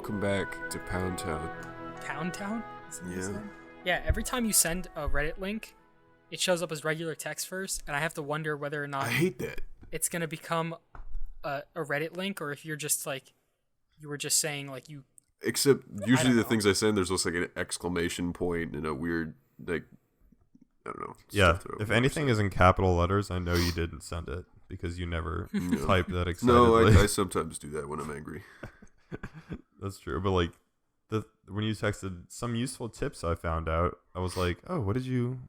Welcome back to Pound Town. Pound Town? Yeah. Yeah, every time you send a Reddit link, it shows up as regular text first, and I have to wonder whether or not I hate that. it's going to become a Reddit link, or if you're just like, you were just saying like you... Except usually the know. things I send, there's just like an exclamation point and a weird, like, I don't know. Yeah, stuff that if I anything say. is in capital letters, I know you didn't send it because you never type that excitedly. No, I sometimes do that when I'm angry. That's true, but like when you texted some useful tips I found out, I was like, oh, what did you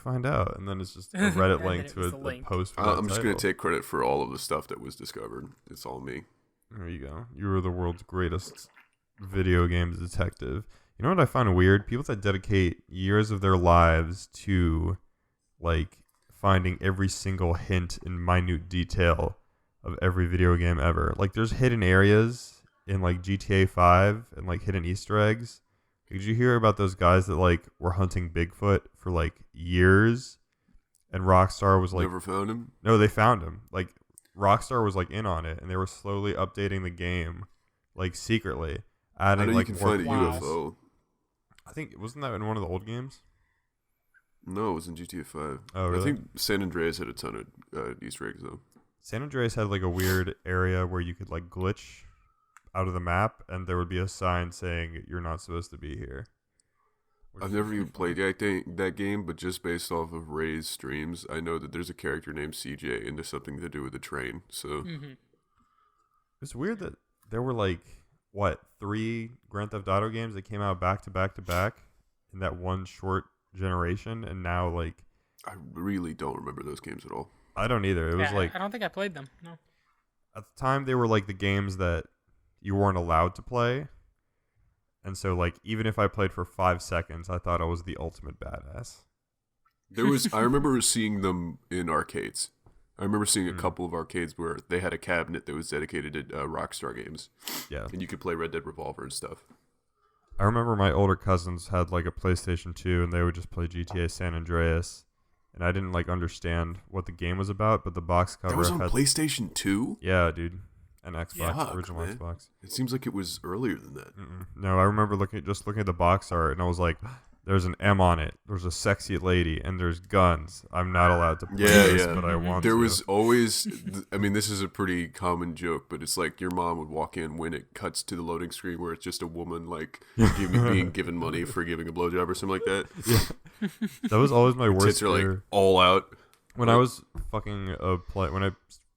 find out? And then it's just a Reddit And link then it to was a the link. post. I'm just going to take credit for all of the stuff that was discovered. It's all me. There you go. You were the world's greatest video games detective. You know what I find weird? People that dedicate years of their lives to like finding every single hint and minute detail of every video game ever. Like there's hidden areas in like GTA 5 and like hidden Easter eggs. Did you hear about those guys that like were hunting Bigfoot for like years and Rockstar was like Never found him? No, they found him. Like Rockstar was like in on it and they were slowly updating the game like secretly adding I know like you can more find a Wow. UFO. I think wasn't that in one of the old games? No, it was in GTA 5. Oh, really? I think San Andreas had a ton of Easter eggs, though. San Andreas had like a weird area where you could like glitch out of the map and there would be a sign saying you're not supposed to be here. I've never even played that game, but just based off of Ray's streams, I know that there's a character named CJ, and there's something to do with a train. So It's weird that there were like, what, 3 Grand Theft Auto games that came out back to back to back in that one short generation, and now like I really don't remember those games at all. I don't either. It was Yeah, like I don't think I played them. No. at the time they were like the games that you weren't allowed to play, and so like even if I played for 5 seconds, I thought I was the ultimate badass. I remember seeing them in arcades. I remember seeing a couple of arcades where they had a cabinet that was dedicated to Rockstar games, Yeah, and you could play Red Dead Revolver and stuff. I remember my older cousins had like a PlayStation 2 and they would just play GTA San Andreas, and I didn't like understand what the game was about, but the box cover That was on had PlayStation 2? yeah, dude, an Xbox, Fuck, original man. Xbox. It seems like it was earlier than that. No, I remember looking at the box art and I was like, there's an M on it. There's a sexy lady and there's guns. I'm not allowed to play Yeah, this, yeah. but I want There to. was always, I mean, this is a pretty common joke, but it's like your mom would walk in when it cuts to the loading screen where it's just a woman like being given money for giving a blowjob or something like that. Yeah. That was always my worst Tits are like fear. all out. When I was fucking when I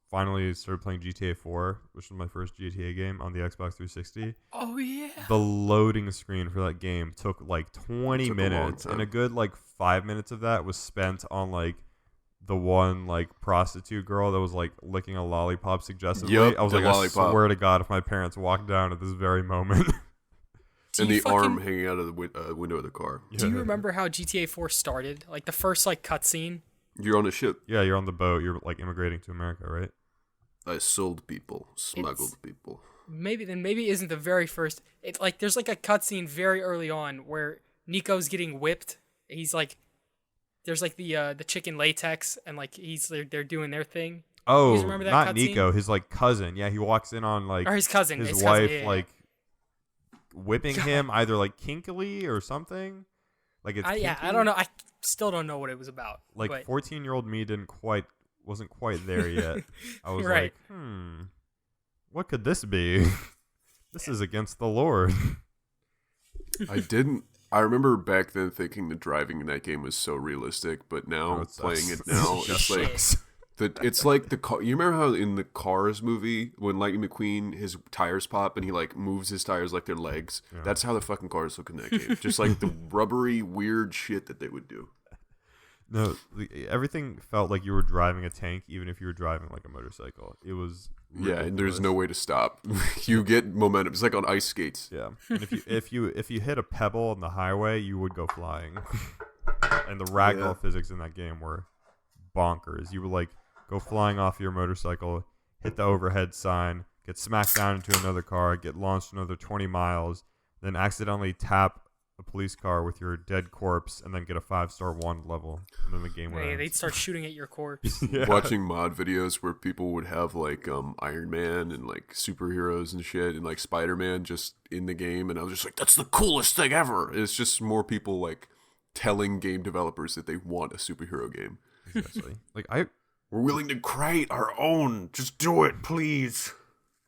finally started playing GTA 4, which was my first GTA game on the Xbox 360, Oh yeah. the loading screen for that game took like 20 Took a long minutes, time. and a good like 5 minutes of that was spent on like the one like prostitute girl that was like licking a lollipop suggestively. Yup, I was the like, lollipop. I swear to God, if my parents walked down at this very moment. And Do the you fucking- arm hanging out of the window of the car. Do you remember how GTA 4 started? Like the first like cutscene. You're on a ship. Yeah, you're on the boat. You're like immigrating to America, right? I sold people, smuggled people. Maybe isn't the very first. It's like there's like a cutscene very early on where Nico's getting whipped. He's like, there's like the chicken latex and like they're doing their thing. Oh, You remember that not cutscene? Nico, his like cousin. Yeah, he walks in on like Or his cousin. his his wife cousin, yeah. like whipping God. him either like kinkily or something. Like it's I kinky. don't know. I still don't know what it was about. Like but 14-year-old me wasn't quite there yet. I was Right. like, what could this be? This is against the Lord. I remember back then thinking the driving in that game was so realistic, but now Oh, it playing sucks. it now, Just it's like it's like the car. You remember how in the Cars movie when Lightning McQueen his tires pop and he like moves his tires like they're legs? Yeah. That's how the fucking cars look in that game. Just like the rubbery weird shit that they would do. No, everything felt like you were driving a tank, even if you were driving like a motorcycle. It was Yeah, and there's ridiculous. no way to stop. You get momentum. It's like on ice skates. Yeah, and if you hit a pebble on the highway, you would go flying. And the ragdoll Yeah. physics in that game were bonkers. You would like go flying off your motorcycle, hit the overhead sign, get smacked down into another car, get launched another 20 miles, then accidentally tap a police car with your dead corpse and then get a 5-star wand level, and then the game would Hey, end. they'd start shooting at your corpse. Yeah. Watching mod videos where people would have like Iron Man and like superheroes and shit and like Spider-Man just in the game, and I was just like, that's the coolest thing ever. And it's just more people like telling game developers that they want a superhero game. Exactly. We're willing to create our own. Just do it, please.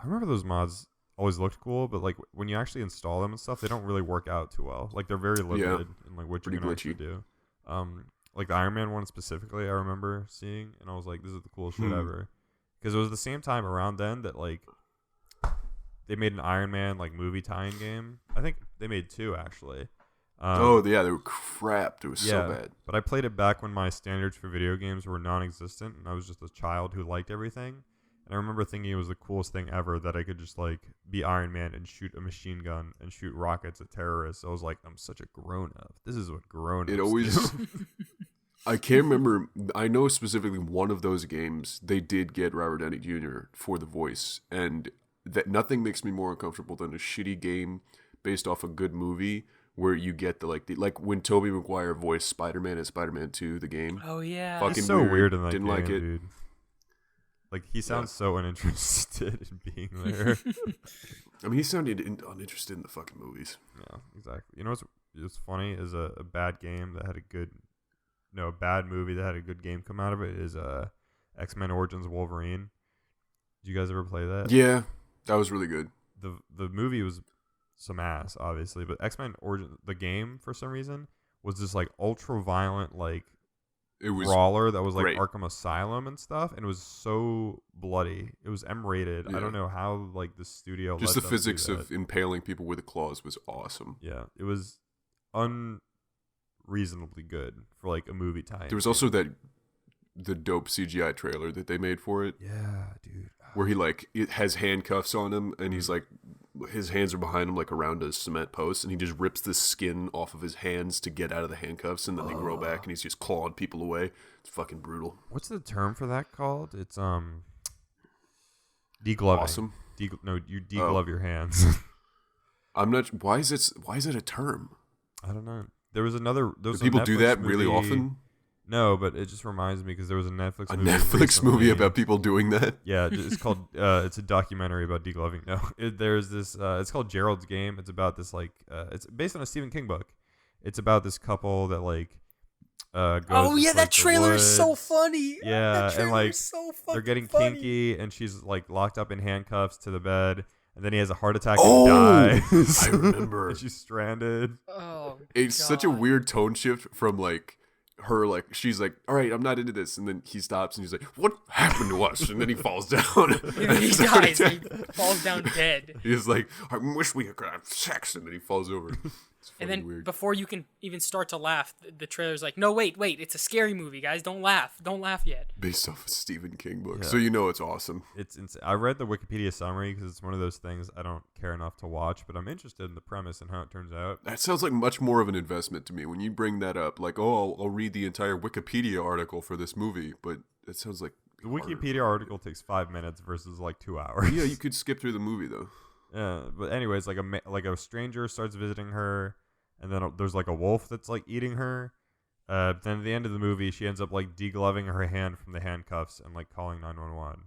I remember those mods always looked cool, but like when you actually install them and stuff, they don't really work out too well. Like they're very limited in like what you Pretty can actually glitchy. do. Like the Iron Man one specifically, I remember seeing, and I was like, "This is the coolest shit ever," because it was the same time around then that like they made an Iron Man like movie tie-in game. I think they made 2 actually. Yeah, they were crap. It was so bad. But I played it back when my standards for video games were non-existent, and I was just a child who liked everything. And I remember thinking it was the coolest thing ever that I could just like be Iron Man and shoot a machine gun and shoot rockets at terrorists. I was like, I'm such a grown-up. This is what grown-ups It always. do. I can't remember. I know specifically one of those games they did get Robert Downey Jr. for the voice, and that nothing makes me more uncomfortable than a shitty game based off a good movie where you get the like when Tobey Maguire voiced Spider-Man in Spider-Man 2, the game. Oh yeah. Fucking It's so weird in that Didn't game, like it. dude. Like he sounds so uninterested in being there. I mean, he sounded uninterested in the fucking movies. Yeah, exactly. You know what's funny is a bad game that had a good, no, a bad movie that had a good game come out of it is X-Men Origins Wolverine. Did you guys ever play that? Yeah, that was really good. The movie was some ass, obviously, but X-Men Origins, the game for some reason was this like ultra violent like It was brawler that was like great. Arkham Asylum and stuff, and it was so bloody. It was M-rated. Yeah. I don't know how like the studio just let the them do physics that. of impaling people with the claws was awesome. Yeah, it was unreasonably good for like a movie tie. There was also the dope CGI trailer that they made for it, yeah, dude. where he like it has handcuffs on him, and he's like his hands are behind him like around a cement post, and he just rips the skin off of his hands to get out of the handcuffs, and then they grow back, and he's just clawing people away. It's fucking brutal. What's the term for that called? It's degloving. Awesome. You deglove your hands. I'm not. Why is it a term? I don't know. There was another. Do people do that really often? No, but it just reminds me because there was a Netflix A movie Netflix movie recently. about people doing that? Yeah, it's called. It's a documentary about degloving. No, there's this. It's called Gerald's Game. It's about this like. It's based on a Stephen King book. It's about this couple that like. Goes Oh into, yeah, like, that the trailer is so woods. funny. Yeah, that and trailer like is so they're getting funny. kinky, and she's like locked up in handcuffs to the bed, and then he has a heart attack Oh, and dies. I remember. And she's stranded. Oh, It's such a God. weird tone shift from like her like she's like, all right, I'm not into this, and then he stops and he's like, what happened to us? And then he falls down. He It's a heart dies. He attack. falls down dead. He's like, I wish we could have sex, and then he falls over. It's And fucking then weird. before you can even start to laugh, the trailer's like, no, wait, it's a scary movie, guys. Don't laugh yet. Based off a Stephen King book, Yeah. so you know it's awesome. It's I read the Wikipedia summary because it's one of those things I don't care enough to watch, but I'm interested in the premise and how it turns out. That sounds like much more of an investment to me when you bring that up. Like, oh, I'll read the entire Wikipedia article for this movie, but it sounds like The Wikipedia article takes 5 minutes versus like 2 hours. Yeah, you could skip through the movie though. Yeah, but anyways, like a stranger starts visiting her, and then there's like a wolf that's like eating her. Then at the end of the movie, she ends up like degloving her hand from the handcuffs and like calling 911.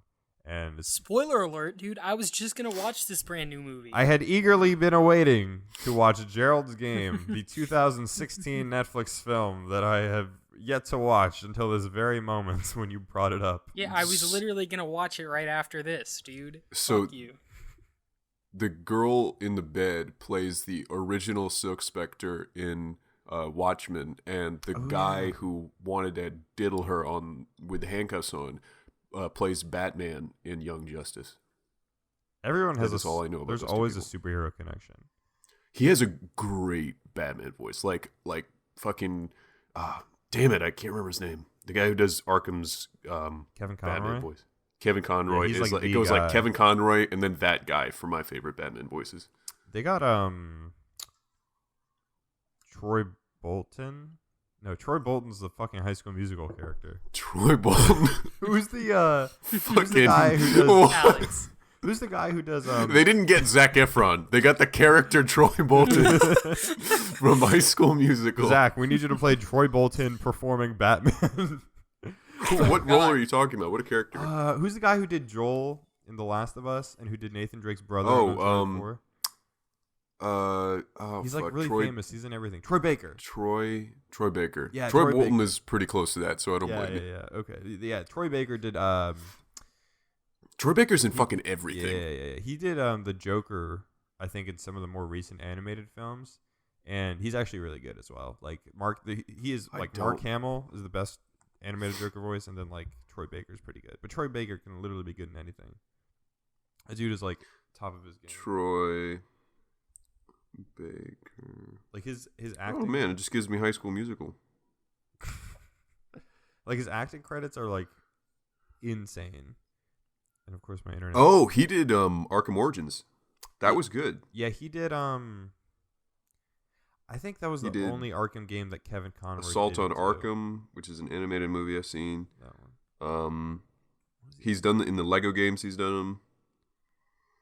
And Spoiler alert, dude. I was just gonna watch this brand new movie. I had eagerly been awaiting to watch Gerald's Game, the 2016 Netflix film that I have yet to watch until this very moment when you brought it up. Yeah, I was literally gonna watch it right after this, dude. So- Fuck you. The girl in the bed plays the original Silk Spectre in Watchmen, and the guy who wanted to diddle her on with handcuffs on plays Batman in Young Justice. Everyone has That's all I know about There's those two always a people. superhero connection. He has a great Batman voice, like fucking. Damn it, I can't remember his name. The guy who does Arkham's Kevin Batman Conroy. voice. Kevin Conroy he's is like it the goes guy. like Kevin Conroy and then that guy for my favorite Batman voices. They got Troy Bolton. No, Troy Bolton's the fucking High School Musical character. Troy Bolton. Who's the Fucking guy who does Alex. Who's the guy who does? They didn't get Zac Efron. They got the character Troy Bolton from High School Musical. Zach, we need you to play Troy Bolton performing Batman. What role are you talking about? What a character? Who's the guy who did Joel in The Last of Us and who did Nathan Drake's brother? He's like really famous. He's in everything. Troy Baker. Troy Baker. Yeah, Troy Bolton is pretty close to that, so I don't blame you. Yeah. Okay. Yeah, Troy Baker did. Troy Baker's in fucking everything. Yeah. He did the Joker, I think, in some of the more recent animated films, and he's actually really good as well. Like Mark Hamill is the best animated Joker voice, and then like Troy Baker's pretty good. But Troy Baker can literally be good in anything. That dude is like top of his game. Troy Baker. Like his acting. Oh man, it just gives me High School Musical. Like his acting credits are like insane. And of course my internet. Oh, he did Arkham Origins. That was good. Yeah, he did I think that was the only Arkham game that Kevin Conroy Assault did on Arkham, which is an animated movie I've seen. That one. He's done in the Lego games. He's done them.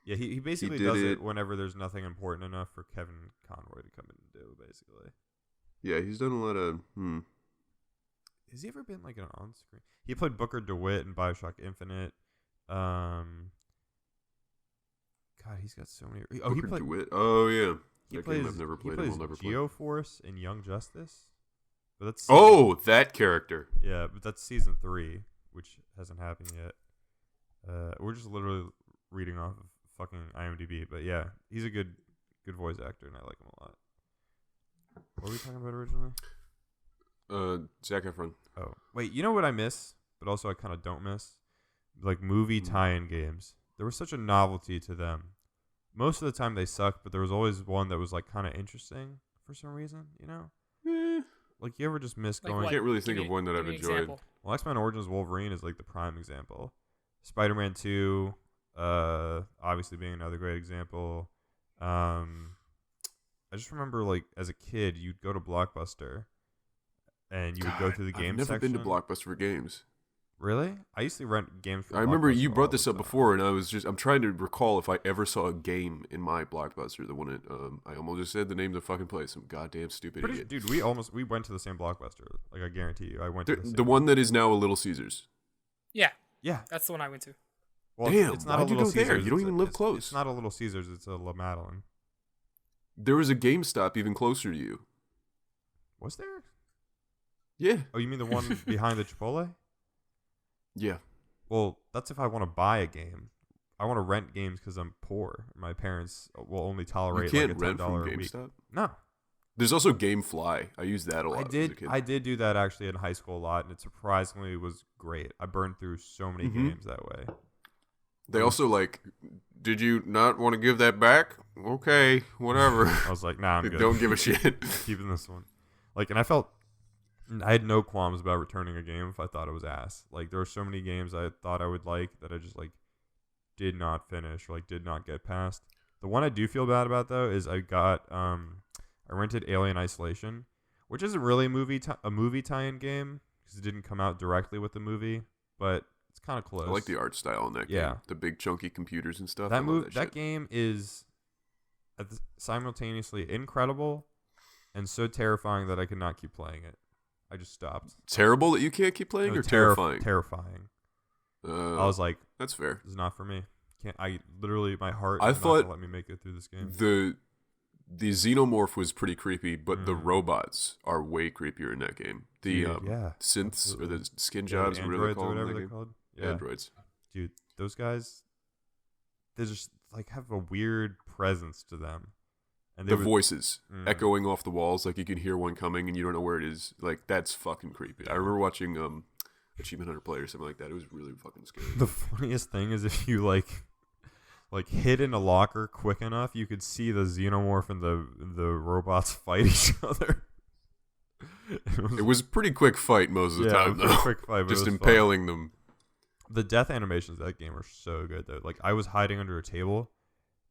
Yeah, he basically does it whenever there's nothing important enough for Kevin Conroy to come in and do, basically. Yeah, he's done a lot of. Has he ever been like an on screen? He played Booker DeWitt in BioShock Infinite. God, he's got so many. Oh, Booker DeWitt. Oh yeah. That game I've never played. He plays Geoforce in Young Justice. But that's that character. Yeah, but that's season 3, which hasn't happened yet. We're just literally reading off of fucking IMDb, but yeah, he's a good voice actor, and I like him a lot. What were we talking about originally? Zac Efron. Oh, wait, you know what I miss, but also I kind of don't miss? Like movie tie-in games. There was such a novelty to them. Most of the time they sucked, but there was always one that was like kind of interesting for some reason, you know? Like you ever just miss going... I can't really think of one that I've enjoyed. Example. Well, X-Men Origins Wolverine is like the prime example. Spider-Man 2, obviously being another great example. I just remember like as a kid, you'd go to Blockbuster and you would go through the game section. I've never been to Blockbuster for games. Really? I used to rent games from I remember you Blockbuster brought all this the up time. before, and I'm trying to recall if I ever saw a game in my Blockbuster. The one at, I almost just said the name of the fucking place. Some goddamn stupid idiot. Dude, we went to the same Blockbuster. Like, I guarantee you. I went to The one that is now a Little Caesars. Yeah, Yeah. that's the one I went to. Well, Damn, it's not why'd a you Little go there? Caesars. You don't even live close. It's not a Little Caesars. It's a La Madeleine. There was a GameStop even closer to you. Was there? Yeah. Oh, you mean the one behind the Chipotle? Yeah. Well, that's if I want to buy a game. I want to rent games because I'm poor. My parents will only tolerate You can't like a $10 rent from a week. GameStop? No. There's also GameFly. I used that a lot. As a kid. I did do that actually in high school a lot, and it surprisingly was great. I burned through so many games that way. They also like, did you not want to give that back? Okay, whatever. I was like, nah, I'm good. Don't give a shit. Keeping this one. Like, and I had no qualms about returning a game if I thought it was ass. Like, there were so many games I thought I would like that I just like did not finish or like did not get past. The one I do feel bad about though is I rented Alien Isolation, which isn't really a movie tie-in game because it didn't come out directly with the movie, but it's kind of close. I like the art style in that game. Yeah. The big chunky computers and stuff. That game is simultaneously incredible and so terrifying that I could not keep playing it. I just stopped. Terrible that you can't keep playing, or terrifying? Terrifying. I was like, that's fair. This is not for me. My heart I is thought not gonna let me make it through this game. The xenomorph was pretty creepy, but the robots are way creepier in that game. The synths absolutely. or the skin jobs, the whatever they're androids or called. whatever in that they're game. called. Yeah. Androids. Dude, those guys, they just like have a weird presence to them. And The voices echoing off the walls, like you can hear one coming and you don't know where it is. Like that's fucking creepy. I remember watching Achievement Hunter Play or something like that. It was really fucking scary. The funniest thing is if you like hid in a locker quick enough, you could see the xenomorph and the robots fight each other. It was a pretty quick fight most of the time, though. Quick fight, but just it was impaling them. The death animations of that game are so good, though. Like, I was hiding under a table,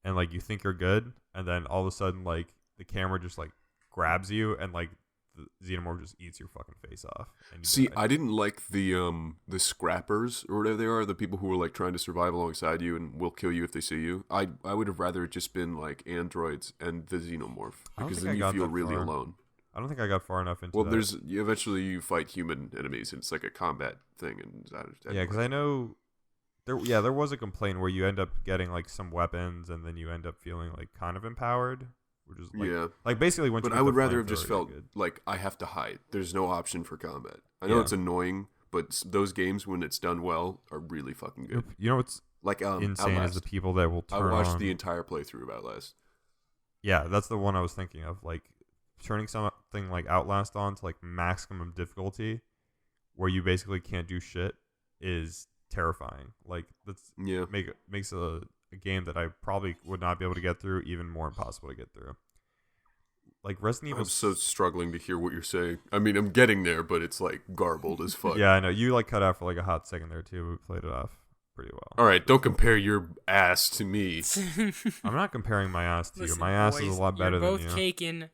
and, like, you think you're good, and then all of a sudden, like, the camera just, like, grabs you, and, like, the xenomorph just eats your fucking face off. And you See, die. I didn't like the scrappers or whatever they are, the people who are like trying to survive alongside you and will kill you if they see you. I would have rather it just been like androids and the xenomorph, I don't because think then I you got feel that really far. alone. I don't think I got far enough into Well, that. eventually you fight human enemies, and it's like a combat thing. And Yeah, because I know there was a complaint where you end up getting like some weapons and then you end up feeling like kind of empowered, which is like, yeah. like basically once. But you I get would the rather have just flamethrower, you're felt good. like I have to hide. There's no option for combat. I know Yeah. it's annoying, but those games, when it's done well, are really fucking good. You know what's Like insane Outlast. is the people that will I turn watched on. the entire playthrough of Outlast. Yeah, that's the one I was thinking of. Like turning something like Outlast on to like maximum difficulty, where you basically can't do shit, is terrifying. Like that's Yeah. makes a game that I probably would not be able to get through even more impossible to get through. Like Resident Evil. I'm so struggling to hear what you're saying. I mean, I'm getting there, but it's like garbled as fuck. Yeah, I know you like cut out for like a hot second there too. We played it off pretty well. All right, don't compare your ass to me. I'm not comparing my ass to you. Listen, My ass boys, is a lot better you're both than you. caking.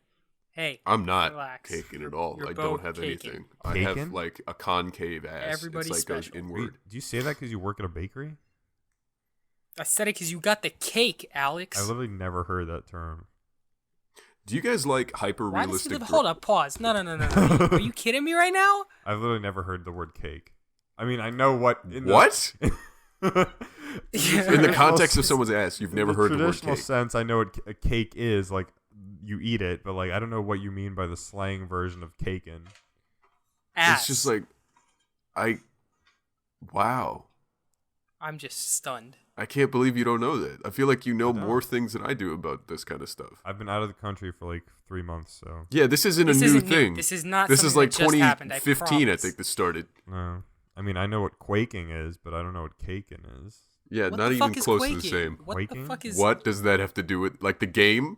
Hey, I'm not relax. caking at all. You're I don't both have caking. anything. I have Caking? like a concave ass. Everybody's it's like goes special. inward. Wait, do you say that because you work at a bakery? I said it because you got the cake, Alex. I literally never heard that term. Do you guys like hyper Why does he realistic? live? Hold up, pause. No. Are you kidding me right now? I've literally never heard the word cake. I mean, I know what. What? The, In the context of someone's ass, you've never heard the word traditional cake. sense, I know what a cake is. Like you eat it, but like I don't know what you mean by the slang version of caking. Ass. It's just like, wow. I'm just stunned. I can't believe you don't know that. I feel like you know I don't. more things than I do about this kind of stuff. I've been out of the country for like 3 months, so Yeah, this isn't This a new isn't new. thing. This is not This is something like that just happened, I 2015, I promise. think this started. no. I mean, I know what quaking is, but I don't know what caking is. Yeah, What not the even fuck is close quaking? to the same. What Quaking? the fuck is? What does that have to do with like the game?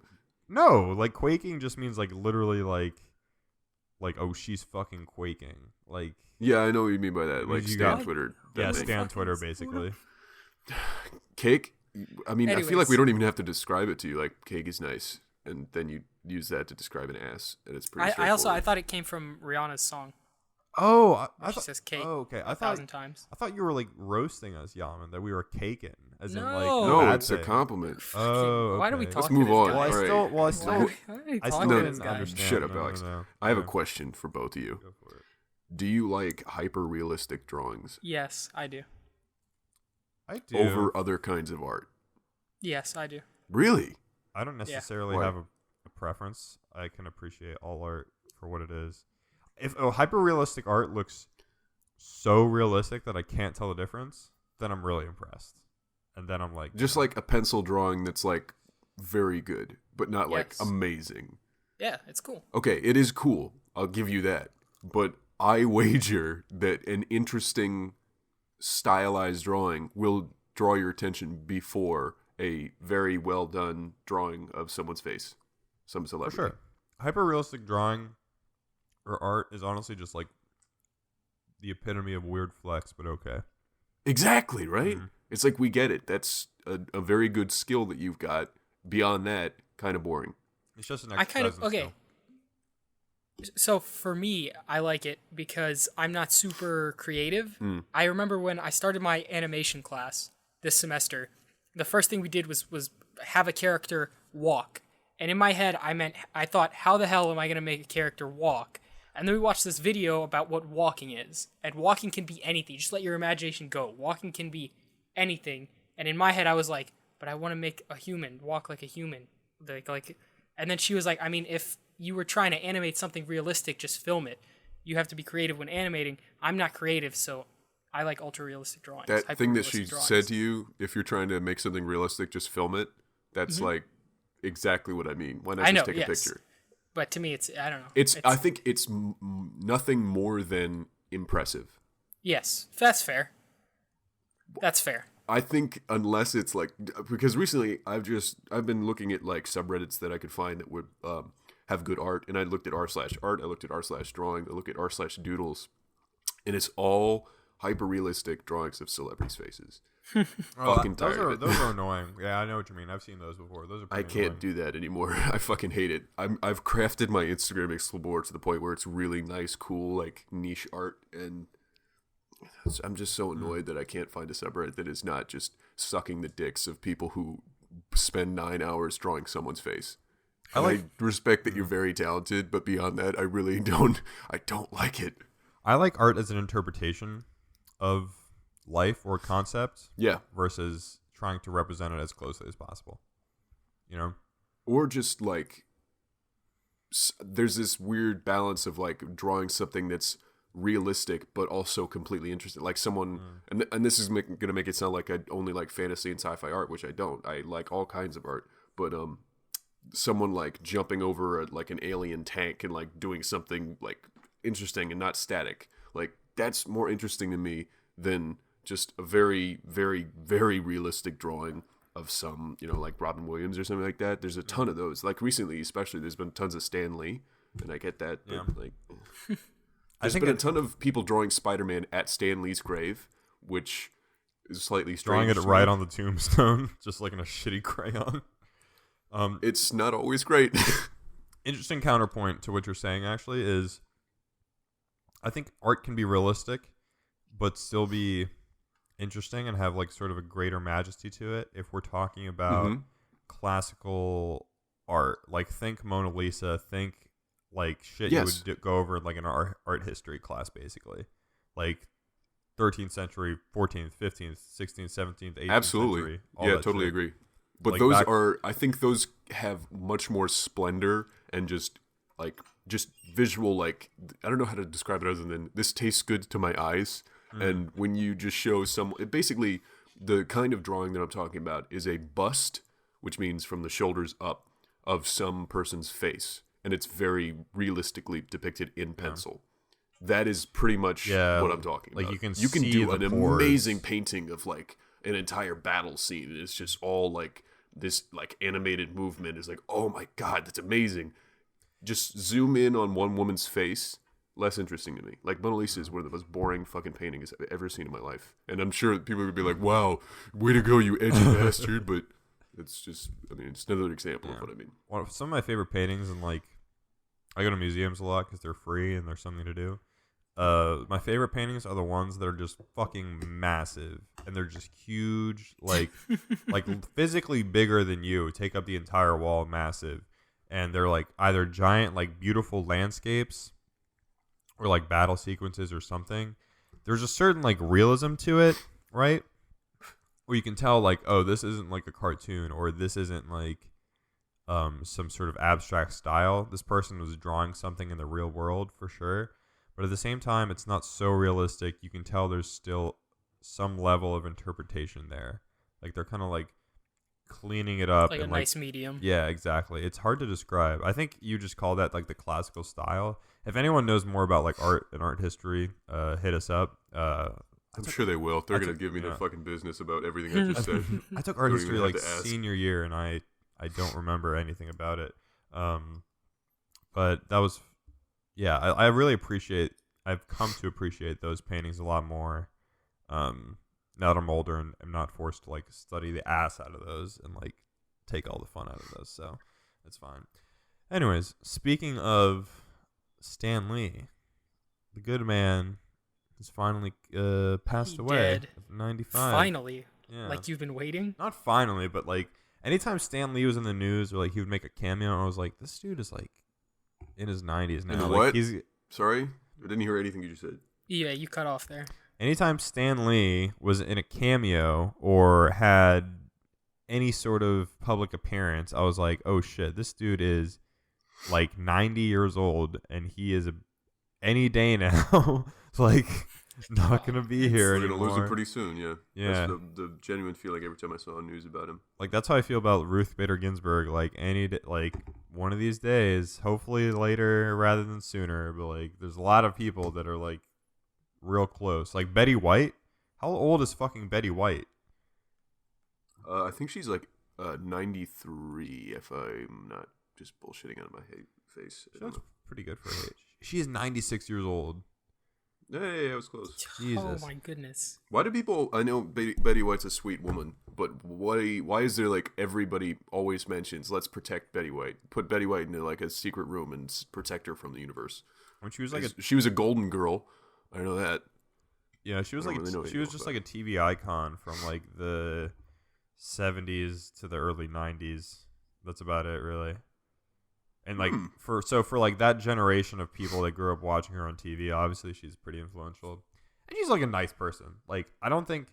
No, like quaking just means like literally like oh she's fucking quaking. Like Yeah, I know what you mean by that. Means Like you Stan got- Twitter. that yeah, thing. Stan Twitter Fucking basically. Cake. I mean, I feel like we Anyways. don't even have to describe it to you. Like cake is nice, and then you use that to describe an ass, and it's pretty. I straightforward. thought it came from Rihanna's song. Oh, I She thought. says cake Oh, okay. I 1,000 times. thought you were like roasting us, Yaman, that we were caking, as in like No. a No, bad it's a thing. compliment. Oh, Why do we okay. talk Let's to move this on. guy? Well, I All still, right. well, I still, Why do we I talk still to No, this didn't guy? understand. Shut up, No, Alex. no, no. I have a Yeah. question for both of you. Go for it. Do you like hyper realistic drawings Yes, I do. I do. over other kinds of art? Yes, I do. Really? I don't necessarily Why? have a preference. I can appreciate all art for what it is. If hyper realistic art looks so realistic that I can't tell the difference, then I'm really impressed. And then I'm like, Just like a pencil drawing that's like very good, but not like Yes. amazing. Yeah, it's cool. Okay, it is cool. I'll give you that. But I wager that an interesting stylized drawing will draw your attention before a very well done drawing of someone's face, some for celebrity. sure. Hyper realistic drawing or art is honestly just like the epitome of weird flex, but okay. Exactly, right? Mhm. It's like we get it. That's a very good skill that you've got. Beyond that, kind of boring. It's just an I kind of exercise in okay. So for me, I like it because I'm not super creative. Mm. I remember when I started my animation class this semester, the first thing we did was have a character walk. And in my head, I thought, how the hell am I going to make a character walk? And then we watched this video about what walking is. And walking can be anything. Just let your imagination go. Walking can be anything. And in my head, I was like, but I want to make a human walk like a human. Like, and then she was like, I mean, if you were trying to animate something realistic, just film it. You have to be creative when animating. I'm not creative, so I like ultra realistic drawings. That thing that she hyper-realistic drawings. said to you, if you're trying to make something realistic, just film it. That's like exactly what I mean. Why not I just know, take a yes. picture? But to me, it's I don't know. I think it's nothing more than impressive. Yes, that's fair. That's fair. I think unless it's like, because recently I've been looking at like subreddits that I could find that would have good art, and I looked at r/art, I looked at r/drawing, I looked at r/doodles, and it's all hyper realistic drawings of celebrities' faces. Oh, Fucking tired of it. those are annoying. Yeah, I know what you mean. I've seen those before. Those are I pretty can't annoying. do that anymore. I fucking hate it. I've crafted my Instagram Explore to the point where it's really nice, cool, like niche art, and I'm just so annoyed that I can't find a subreddit that is not just sucking the dicks of people who spend 9 hours drawing someone's face. I respect that you're very talented, but beyond that, I really don't. I don't like it. I like art as an interpretation of life or concept. Yeah. Versus trying to represent it as closely as possible. You know? Or just like, there's this weird balance of like drawing something that's realistic but also completely interesting. Like someone, and this is going to make it sound like I only like fantasy and sci-fi art, which I don't. I like all kinds of art, but someone like jumping over like an alien tank and like doing something like interesting and not static. Like that's more interesting to me than just a very, very, very realistic drawing of some, like Robin Williams or something like that. There's a ton of those. Like recently, especially, there's been tons of Stan Lee, and I get that. But like, there's been a ton of people drawing Spider-Man at Stan Lee's grave, which is slightly strange. Drawing it right on the tombstone, just like in a shitty crayon. It's not always great. Interesting counterpoint to what you're saying, actually, is I think art can be realistic, but still be interesting and have like sort of a greater majesty to it. If we're talking about classical art, like think Mona Lisa, think like shit you would go over like in an art history class, basically, like 13th century, 14th, 15th, 16th, 17th, 18th Absolutely. century. Yeah, totally shit. agree. But Like those are, I think those have much more splendor and just visual, like, I don't know how to describe it other than this tastes good to my eyes. And when you just show basically the kind of drawing that I'm talking about is a bust, which means from the shoulders up, of some person's face. And it's very realistically depicted in pencil. That is pretty much what I'm talking about. Like you can do see an the pores. amazing painting of like an entire battle scene. And it's just all like this like animated movement is like, oh my God, that's amazing. Just zoom in on one woman's face. Less interesting to me. Like Mona Lisa is one of the most boring fucking paintings I've ever seen in my life. And I'm sure people would be like, wow, way to go, you edgy bastard. But it's just, it's another example of what I mean. Well, some of my favorite paintings, and like, I go to museums a lot because they're free and there's something to do. My favorite paintings are the ones that are just fucking massive and they're just huge, like physically bigger than you, take up the entire wall, massive, and they're like either giant, like beautiful landscapes or like battle sequences or something. There's a certain like realism to it, right? Where you can tell like, oh, this isn't like a cartoon or this isn't like some sort of abstract style. This person was drawing something in the real world for sure. But at the same time, it's not so realistic. You can tell there's still some level of interpretation there. Like they're kind of like cleaning it up. Like and a nice medium. Yeah, exactly. It's hard to describe. I think you just call that like the classical style. If anyone knows more about like art and art history, hit us up. I'm sure they will. They're going to give me their fucking business about everything I just said. I took art Don't history even have like to ask. senior year, and I don't remember anything about it. But that was, yeah, I really appreciate. I've come to appreciate those paintings a lot more. Now that I'm older and I'm not forced to like study the ass out of those and like take all the fun out of those, so it's fine. Anyways, speaking of Stan Lee, the good man has finally passed away. Dead. 95. Finally. Yeah. Like you've been waiting? Not finally, but like anytime Stan Lee was in the news or like he would make a cameo, I was like, this dude is like in his 90s now. In like, what? Sorry? I didn't hear anything you just said. Yeah, you cut off there. Anytime Stan Lee was in a cameo or had any sort of public appearance, I was like, oh shit, this dude is like 90 years old and he is any day now like not gonna be here We're anymore. going to lose him pretty soon, yeah. Yeah. That's the genuine feeling every time I saw news about him. Like that's how I feel about Ruth Bader Ginsburg. Like like one of these days, hopefully later rather than sooner. But like, there's a lot of people that are like real close. Like Betty White. How old is fucking Betty White? I think she's like 93, if I'm not just bullshitting out of my face. She looks pretty good for her age. She is 96 years old. Hey, I was close. Jesus. Oh my goodness. Why do people? I know Betty White's a sweet woman, but why is there like everybody always mentions let's protect Betty White, put Betty White into like a secret room and protect her from the universe? When she was like she was a golden girl. I know that. yeah, she was I like don't really know she anything was just about like a TV icon from like the 70s to the early 90s. That's about it, really. And like for like that generation of people that grew up watching her on TV, obviously she's pretty influential. And she's like a nice person. Like I don't think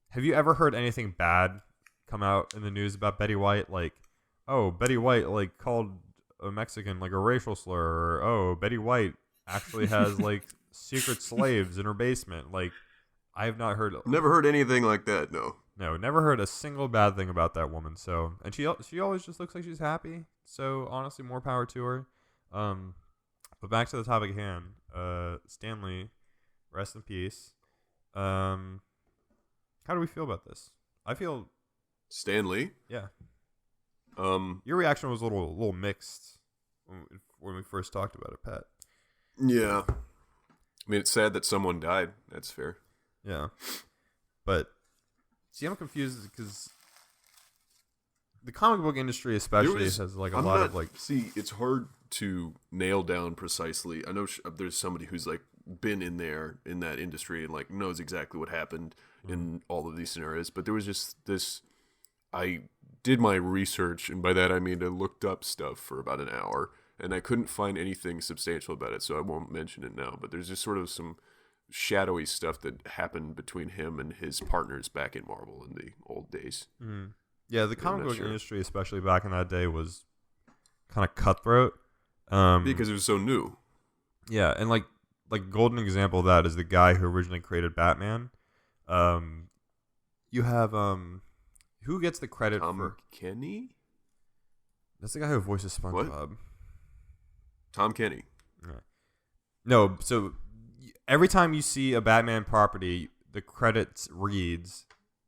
have you ever heard anything bad come out in the news about Betty White? Like, oh, Betty White like called a Mexican like a racial slur, or oh, Betty White actually has like secret slaves in her basement. Like I have not heard Never heard anything like that. No. no, never heard a single bad thing about that woman. So, and she always just looks like she's happy. So, honestly, more power to her. But back to the topic at hand. Stanley, rest in peace. How do we feel about this? I feel Stanley. yeah. Um. Your reaction was a little mixed when we first talked about it, Pat. Yeah. I mean, it's sad that someone died. That's fair. Yeah, but see, I'm confused because the comic book industry, especially, has like a lot of like. See, it's hard to nail down precisely. I know there's somebody who's like been in that industry and like knows exactly what happened in all of these scenarios. But there was just this. I did my research, and by that I mean I looked up stuff for about an hour, and I couldn't find anything substantial about it, so I won't mention it now. But there's just sort of some shadowy stuff that happened between him and his partners back in Marvel in the old days. Mm-hmm. Yeah, the comic book sure. industry, especially back in that day, was kind of cutthroat. Because it was so new. Yeah, and like golden example of that is the guy who originally created Batman. You have who gets the credit Tom for Kenny? That's the guy who voices SpongeBob. Tom Kenny. Yeah. No, so every time you see a Batman property, the credits reads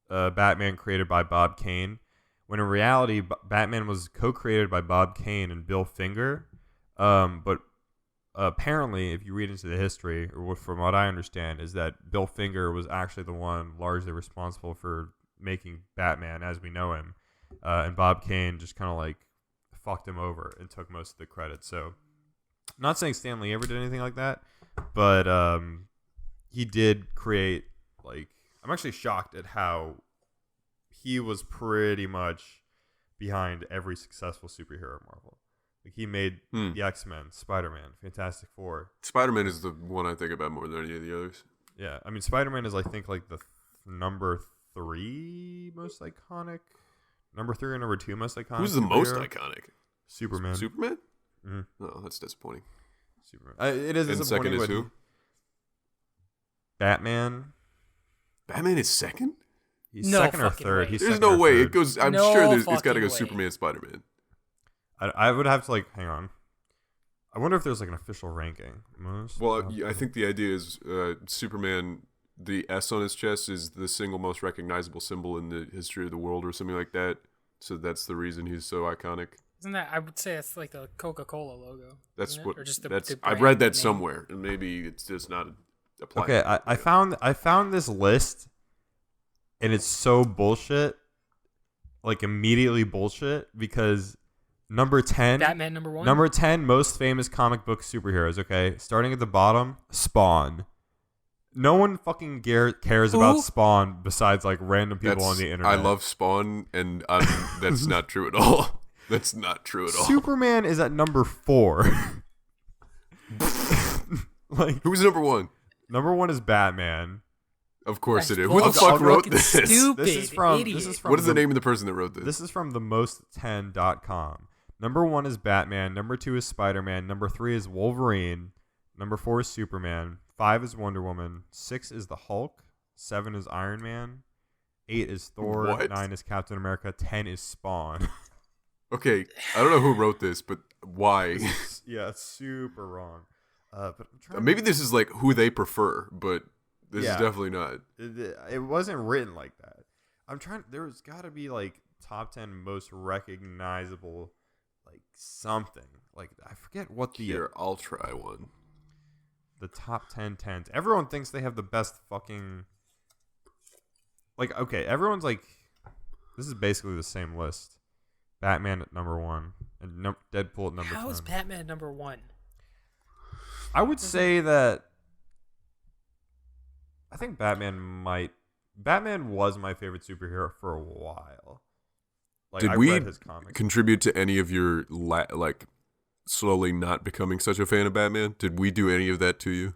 Batman created by Bob Kane, when in reality Batman was co-created by Bob Kane and Bill Finger. But apparently, if you read into the history, or from what I understand, is that Bill Finger was actually the one largely responsible for making Batman as we know him, and Bob Kane just kind of like fucked him over and took most of the credit. So, not saying Stan Lee ever did anything like that, but he did create, like, I'm actually shocked at how he was pretty much behind every successful superhero at Marvel. Like, he made the X-Men, Spider-Man, Fantastic Four. Spider-Man is the one I think about more than any of the others. Yeah, I mean, Spider-Man is, I think, like the number 3 most iconic. Number 3 or number 2 most iconic. Who's the most iconic? Superman. Superman? Mm-hmm. Oh, that's disappointing. Superman. It is and disappointing. second is who? Batman. Batman is second? He's No second or fucking third. way. He's There's second no or way. third. It goes. I'm No sure it's got to fucking go way. Superman, Spider-Man. I would have to, like, hang on. I wonder if there's like an official ranking. Well, I think the idea is Superman. The S on his chest is the single most recognizable symbol in the history of the world, or something like that. So that's the reason he's so iconic. Isn't that? I would say it's like the Coca-Cola logo. That's isn't it? what. Or just That's. the I've brand read that name. somewhere, and maybe it's just not applied. Okay, I found this list, and it's so bullshit. Like, immediately bullshit, because number 10, Batman number 1. number 10 most famous comic book superheroes. Okay, starting at the bottom, Spawn. No one fucking cares about Spawn besides like random people on the internet. I love Spawn, and that's not true at all. That's not true at all. Superman is at number 4. Like, Who's number 1? number 1 is Batman. Of course That's it is. Who the bullshit. fuck wrote Fucking this? stupid. This is from Idiot. What is the name of the person that wrote this? This is from themostt10.com. Number 1 is Batman. Number 2 is Spider-Man. Number 3 is Wolverine. Number 4 is Superman. 5 is Wonder Woman. 6 is the Hulk. 7 is Iron Man. 8 is Thor. What? 9 is Captain America. 10 is Spawn. Okay, I don't know who wrote this, but why? Yeah, it's super wrong. But I'm trying Maybe this is like who they prefer, but this Yeah. is definitely not. It wasn't written like that. I'm trying. There's got to be like top 10 most recognizable, like something. Like, I forget what the. Here, I'll try one. the top 10 tens. Everyone thinks they have the best fucking. Like, okay, everyone's like, this is basically the same list. Batman at number 1 and Deadpool at number 10. How is Batman number 1? I would say that. I think Batman was my favorite superhero for a while. Like, Did I we read his comics. contribute to any of your like slowly not becoming such a fan of Batman? Did we do any of that to you?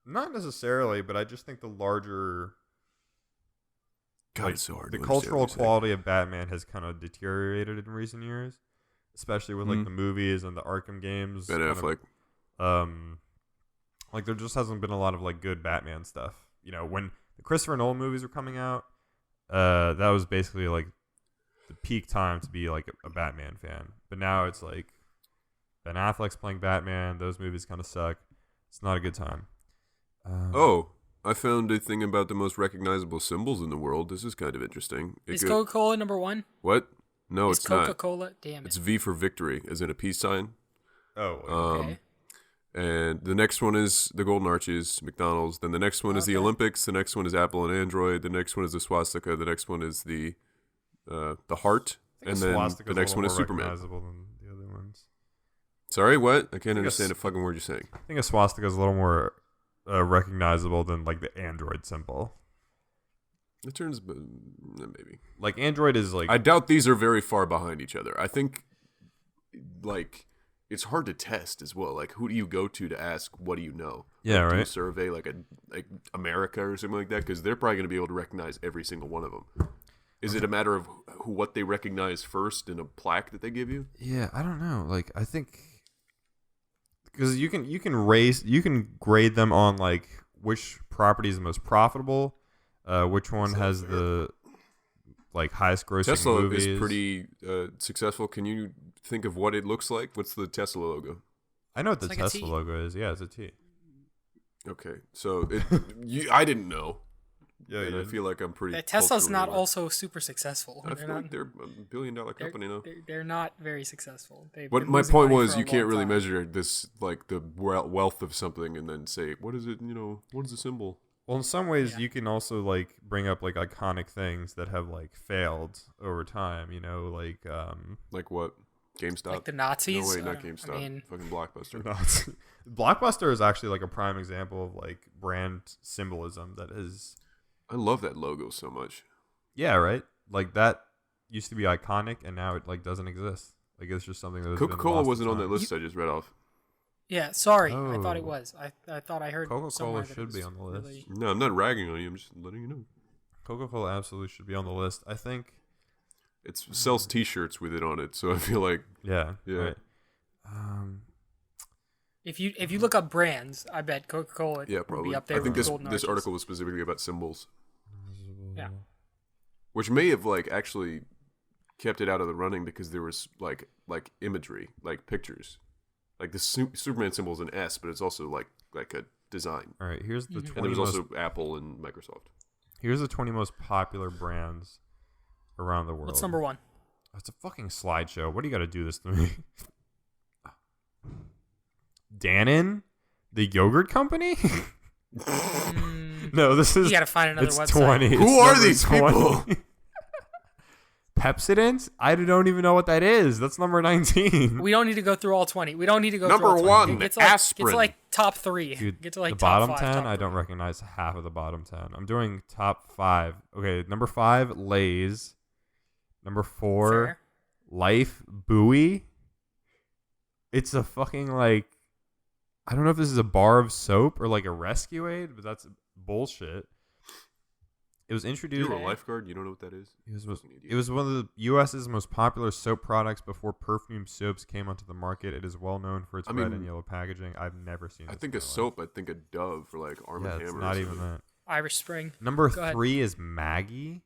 Not necessarily, but I just think the larger. God, Like, it's so hard. the to understand cultural what you're saying. quality of Batman has kind of deteriorated in recent years, especially with like Mhm. the movies and the Arkham games. Ben kind of, Affleck. like there just hasn't been a lot of like good Batman stuff. You know, when the Christopher Nolan movies were coming out, that was basically like the peak time to be like a Batman fan. But now it's like Ben Affleck's playing Batman. Those movies kind of suck. It's not a good time. Oh, I found a thing about the most recognizable symbols in the world. This is kind of interesting. Is Coca-Cola number 1? What? No, Is it's not. Coca-Cola? Damn It's it. V for victory, as in a peace sign. Oh, Okay. And the next one is the Golden Arches, McDonald's. Then the next one is the Okay. Olympics. The next one is Apple and Android. The next one is the swastika. The next one is the heart. And then the next one is Superman. recognizable than the other ones. Sorry, what? I can't think understand a it's- fucking word you're saying. I think a swastika is a little more recognizable than like the Android symbol. It turns, maybe. Like Android is like I doubt these are very far behind each other. I think, like, it's hard to test as well. Like, who do you go to ask, what do you know? Yeah, like, do a right. survey like America or something like that, because they're probably going to be able to recognize every single one of them. Is it a matter of what they recognize first in a plaque that they give you? Yeah, I don't know. Like I think because you can grade them on like which property is the most profitable, which one has the like highest grossing Tesla movies. is pretty successful. Can you think of what it looks like? What's the Tesla logo? I know what the It's like a Tesla T. logo is. Yeah, it's a T. Okay, so I didn't know. Yeah, and I feel like I'm pretty. Tesla's culturally not aware. also super successful. I They're feel not, like they're a billion-dollar company now. they're not very successful. They've But been my losing point money was, for a you can't long really time. measure this like the wealth of something and then say, what is it? You know, what is the symbol? Well, in some ways, Yeah. you can also like bring up like iconic things that have like failed over time. You know, like Like what? GameStop? Like the Nazis. No, wait, not I GameStop. mean, Fucking Blockbuster. Blockbuster is actually like a prime example of like brand symbolism that is. I love that logo so much. Yeah, right. Like that used to be iconic, and now it like doesn't exist. Like it's just something that Coca-Cola wasn't on that list I just read off. yeah. Sorry, I thought it Oh. was. I thought I heard Coca-Cola somewhere that it should be was on the list. really- No, I'm not ragging on you. I'm just letting you know. Coca-Cola absolutely should be on the list. I think. It sells T-shirts with it on it, so I feel like Yeah. Yeah. Right. If you look up brands, I bet Coca-Cola yeah, would probably. be up there I think with this Golden this Arches. article was specifically about symbols, Yeah. which may have like actually kept it out of the running because there was like imagery, like pictures, like the Superman symbol is an S, but it's also like a design. All right. Here's the Mhm. 20 And there was most. also Apple and Microsoft. Here's the 20 most popular brands around the world. What's number 1? It's a fucking slideshow. What do you got to do this to me? Dannon, the yogurt company. No, this is. You gotta find another it's website. 20. Who It's are number these people? Pepsodent? I don't even know what that is. That's number 19. We don't need to go through all 20. We don't need to go Number through all 20. one, Get to like, aspirin. Get to like top 3. Dude, Get to like the top bottom 5, 10, top I don't 3. recognize half of the bottom 10. I'm doing top 5. Okay, number 5, Lay's. Number 4, Fair. Life Buoy. It's a fucking like, I don't know if this is a bar of soap or like a rescue aid, but that's bullshit. It was introduced. You're a lifeguard. You don't know what that is? It was one of the U.S.'s most popular soap products before perfume soaps came onto the market. It is well known for its red and yellow packaging. I've never seen. I This think in a my life. soap. I think a Dove for like Arm Yeah, and it's Hammer. not or even something. that. Irish Spring. Number Go ahead. 3 is Maggie.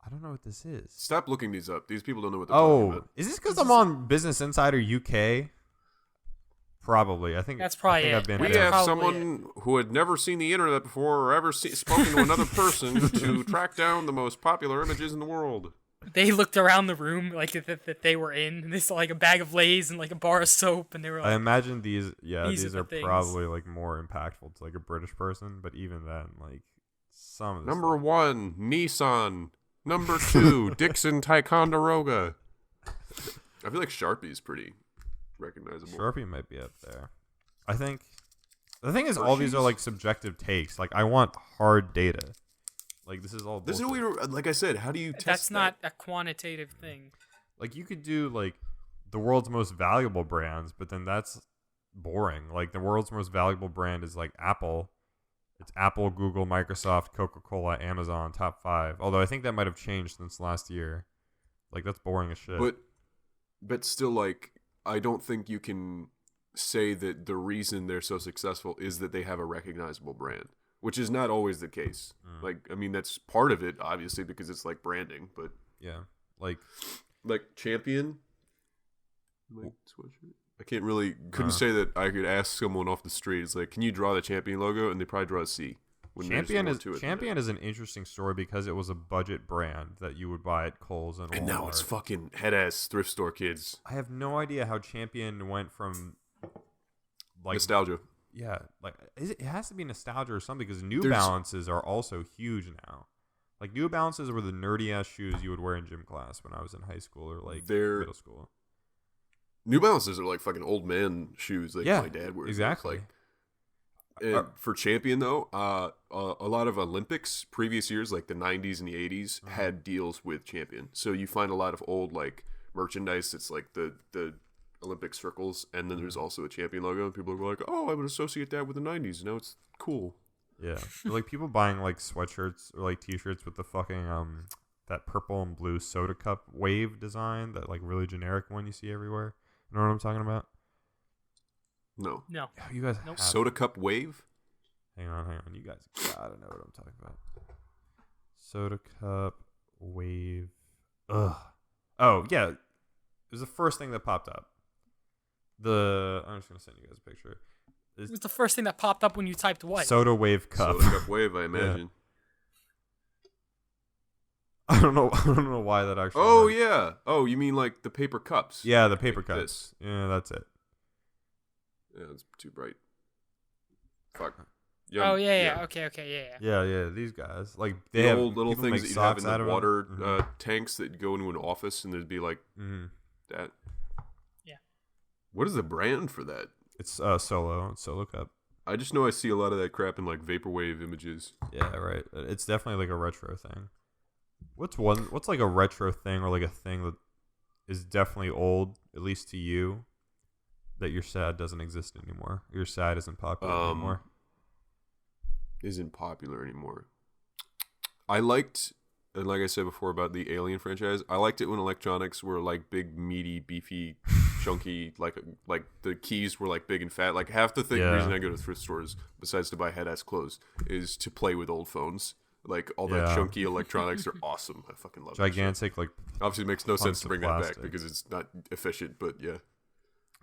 I don't know what this is. Stop looking these up. These people don't know what they're talking Oh, about. is this because I'm on Business Insider UK? Probably. I think That's probably I think it. I've been We That's there. have probably someone who had never seen the internet before or ever spoken to another person to track down the most popular images in the world. they looked around the room like that they were in, and they saw like a bag of Lay's and like a bar of soap, and they were like, I imagine these these are are the things. probably like more impactful to like a British person, but even then, like some of this Number 1, Nissan. Number 2, Dixon Ticonderoga. I feel like Sharpie's pretty recognizable. Sharpie might be up there. I think the thing is, all these are like subjective takes. Like, I want hard data. Like, this is all This is bullshit. weird. Like I said, how do you test that's not that? a quantitative thing. Like, you could do like the world's most valuable brands, but then that's boring. Like, the world's most valuable brand is like Apple. It's Apple, Google, Microsoft, Coca-Cola, Amazon, top 5. Although I think that might have changed since last year. Like, that's boring as shit. But still, like, I don't think you can say that the reason they're so successful is that they have a recognizable brand, which is not always the case. Like, I mean, that's part of it, obviously, because it's like branding, but yeah, like Champion. I couldn't say that I could ask someone off the street. It's like, can you draw the Champion logo? And they probably draw a C. Champion is an interesting story because it was a budget brand that you would buy at Kohl's and Walmart. And now it's fucking head ass thrift store kids. I have no idea how Champion went from like Nostalgia. Yeah, like it has to be nostalgia or something because New Balances are also huge now. Like New Balances were the nerdy ass shoes you would wear in gym class when I was in high school or like middle school. New Balances are like fucking old man shoes that my dad wears. Exactly. And for Champion though, a lot of Olympics previous years, like the 90s and the 80s, had deals with Champion. So you find a lot of old like merchandise that's like the Olympic circles, and then there's also a Champion logo, and people are like, "Oh, I would associate that with the '90s. Now it's cool." Yeah, or, like people buying like sweatshirts or like T-shirts with the fucking that purple and blue soda cup wave design, that like really generic one you see everywhere. You know what I'm talking about? No. No. Oh, you guys have Soda cup wave? Hang on. You guys gotta know what I'm talking about. Soda cup wave. Ugh. Oh yeah, it was the first thing that popped up. I'm just gonna send you guys a picture. It was the first thing that popped up when you typed what? Soda wave cup. Soda cup wave, I imagine. I don't know why that actually. Oh worked. yeah. Oh, you mean like the paper cups? Yeah, the paper like cups. This. Yeah, that's it. Yeah, it's too bright. Fuck. Oh yeah. Okay, yeah. Yeah. These guys like they the have old little things that you have in out the of water tanks that go into an office, and there'd be like that. Yeah. What is the brand for that? It's Solo cup. I just know I see a lot of that crap in like vaporwave images. Yeah, right. It's definitely like a retro thing. What's like a retro thing or like a thing that is definitely old, at least to you, that you're sad doesn't exist anymore? Your sad isn't popular anymore. Isn't popular anymore. I liked, and like I said before about the Alien franchise, I liked it when electronics were like big, meaty, beefy, chunky, like the keys were like big and fat. Like half the reason I go to thrift stores, besides to buy head ass clothes, is to play with old phones. Like all that chunky electronics are awesome. I fucking love gigantic like. Obviously, it makes no sense to bring that plastic. back because it's not efficient. But yeah,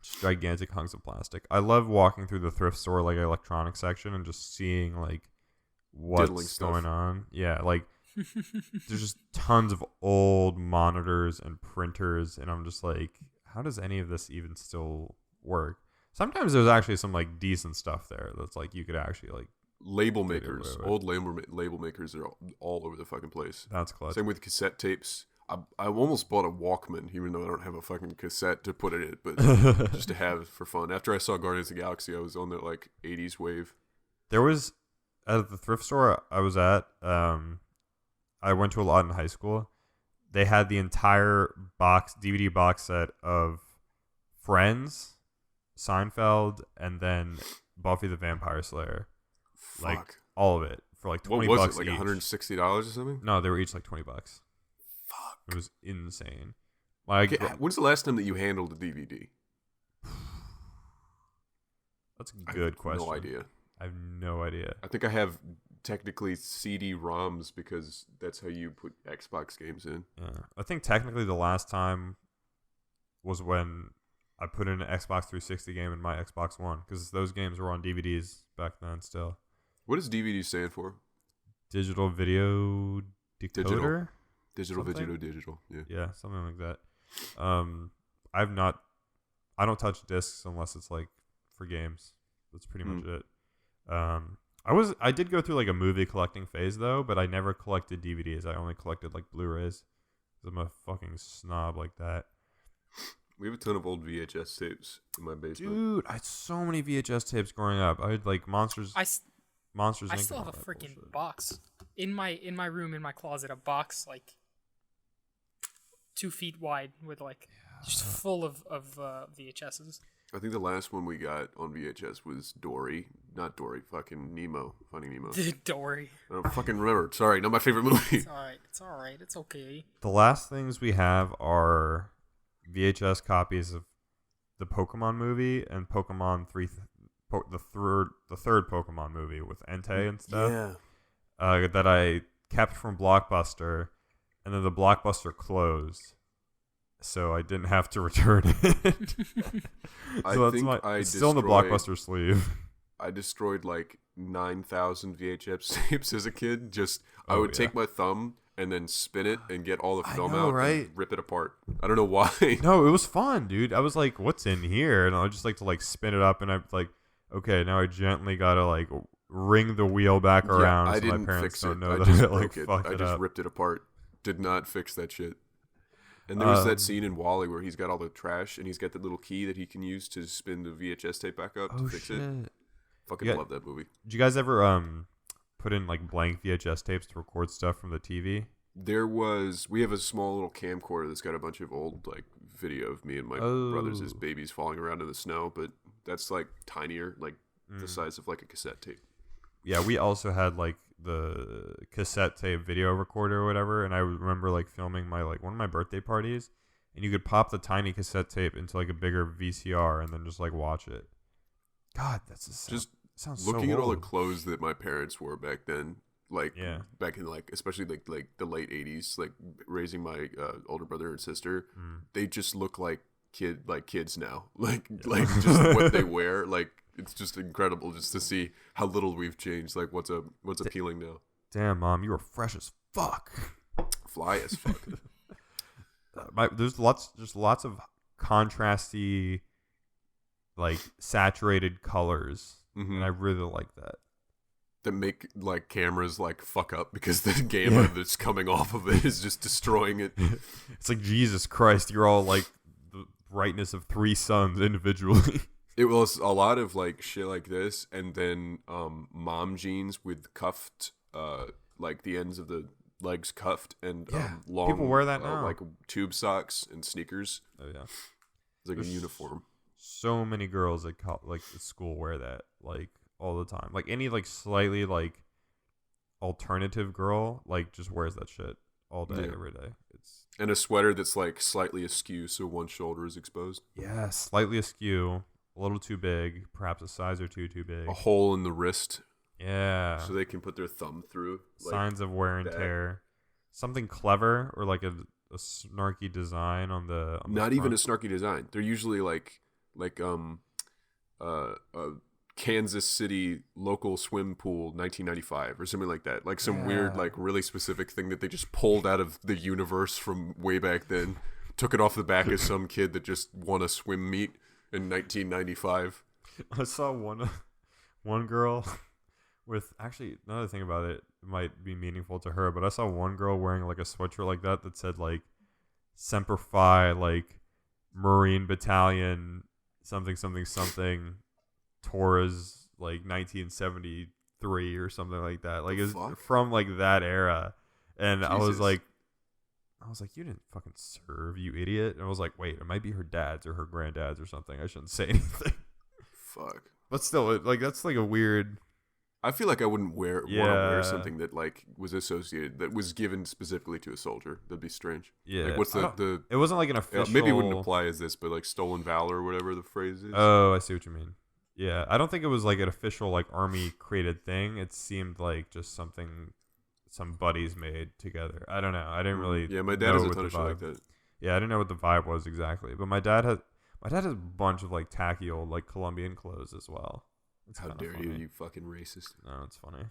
just gigantic hunks of plastic. I love walking through the thrift store like electronics section and just seeing like what's going on. Yeah, like there's just tons of old monitors and printers, and I'm just like, how does any of this even still work? Sometimes there's actually some like decent stuff there that's like you could actually like. Label makers, old label makers are all over the fucking place. That's clutch. Same with cassette tapes. I almost bought a Walkman, even though I don't have a fucking cassette to put it in, but just to have for fun. After I saw Guardians of the Galaxy, I was on that like 80s wave. There was at the thrift store I was at. I went to a lot in high school. They had the entire DVD box set of Friends, Seinfeld, and then Buffy the Vampire Slayer. Fuck. Like all of it for like $20 what was it, like each. $160 or something? No, they were each like $20. Fuck. It was insane. Like, when's the last time that you handled a DVD? That's a good question. No idea. I have no idea. I think I have technically CD-ROMs because that's how you put Xbox games in. Yeah. I think technically the last time was when I put in an Xbox 360 game in my Xbox One because those games were on DVDs back then still. What does DVD stand for? Digital video decoder? Digital, something? digital. Yeah. Yeah, something like that. I don't touch discs unless it's like for games. That's pretty much it. I did go through like a movie collecting phase though, but I never collected DVDs. I only collected like Blu-rays. 'Cause I'm a fucking snob like that. We have a ton of old VHS tapes in my basement. Dude, I had so many VHS tapes growing up. I had like Monsters I Inc. still and have all a that freaking bullshit. box in my room in my closet. A box like 2 feet wide with like just full of VHSs. I think the last one we got on VHS was Dory. Not Dory, fucking Nemo. Finding Nemo. Dory. I don't fucking remember. Sorry, not my favorite movie. It's alright. It's alright. It's okay. The last things we have are VHS copies of the Pokemon movie and Pokemon 3, the third Pokemon movie with Entei and stuff. Yeah. That I kept from Blockbuster, and then the Blockbuster closed, so I didn't have to return it. So it's still in the Blockbuster sleeve. I destroyed like 9,000 VHS tapes as a kid. I would take my thumb and then spin it and get all the film out and rip it apart. I don't know why. No, it was fun, dude. I was like, what's in here? And I would just like to like spin it up, and I'd like, okay, now I gently gotta like ring the wheel back around I so didn't my parents fix don't it. know I that just I like broke it. fucked I it just up. ripped it apart. Did not fix that shit. And there was that scene in Wall-E where he's got all the trash and he's got the little key that he can use to spin the VHS tape back up to fix it. Fucking love that movie. Did you guys ever put in like blank VHS tapes to record stuff from the TV? We have a small little camcorder that's got a bunch of old like video of me and my brothers as babies falling around in the snow, but that's like tinier, like the size of like a cassette tape. Yeah, we also had like the cassette tape video recorder or whatever, and I remember like filming one of my birthday parties, and you could pop the tiny cassette tape into like a bigger VCR and then just like watch it. God, sounds looking so at all the old. clothes that my parents wore back then, like back in like especially like the late 80s, like raising my older brother and sister, they just look like kids now, like just what they wear, like it's just incredible just to see how little we've changed, like what's appealing now. Damn, Mom, you were fresh as fuck. Fly as fuck. There's lots of contrasty, like saturated colors, and I really like that. That make like cameras like fuck up because the gamma that's coming off of it is just destroying it. It's like, Jesus Christ, you're all like the brightness of 3 suns individually. It was a lot of like shit like this, and then mom jeans with cuffed, like the ends of the legs cuffed, and long. People wear that now, like tube socks and sneakers. Oh yeah, it's like a uniform. So many girls at school wear that like all the time. Like any like slightly like alternative girl like just wears that shit all day every day. And a sweater that's like slightly askew, so one shoulder is exposed. Yeah, slightly askew. A little too big, perhaps a size or two too big. A hole in the wrist. Yeah. So they can put their thumb through. Signs of wear and tear. Something clever or like a snarky design on the Not even a snarky design. They're usually like a Kansas City local swim pool 1995 or something like that. Like some weird, like really specific thing that they just pulled out of the universe from way back then. Took it off the back of some kid that just won a swim meet in 1995. I saw one girl with, actually another thing about it might be meaningful to her, but I saw one girl wearing like a sweatshirt like that said like Semper Fi, like Marine Battalion something Torres like 1973 or something like that. Like it's from like that era. And Jesus. I was like, you didn't fucking serve, you idiot. And I was like, wait, it might be her dad's or her granddad's or something. I shouldn't say anything. Fuck. But still, like that's like a weird. I feel like I wouldn't want to wear something that like was associated, that was given specifically to a soldier. That'd be strange. Yeah. Like what's the? It wasn't like an official. Maybe it wouldn't apply as this, but like stolen valor or whatever the phrase is. Oh, I see what you mean. Yeah, I don't think it was like an official like army created thing. It seemed like just something some buddies made together. I don't know. I didn't really. Yeah, my dad has a ton of shit like that. Yeah, I didn't know what the vibe was exactly, but my dad has a bunch of like tacky old like Colombian clothes as well. It's How kinda dare funny. you fucking racist. No, it's funny.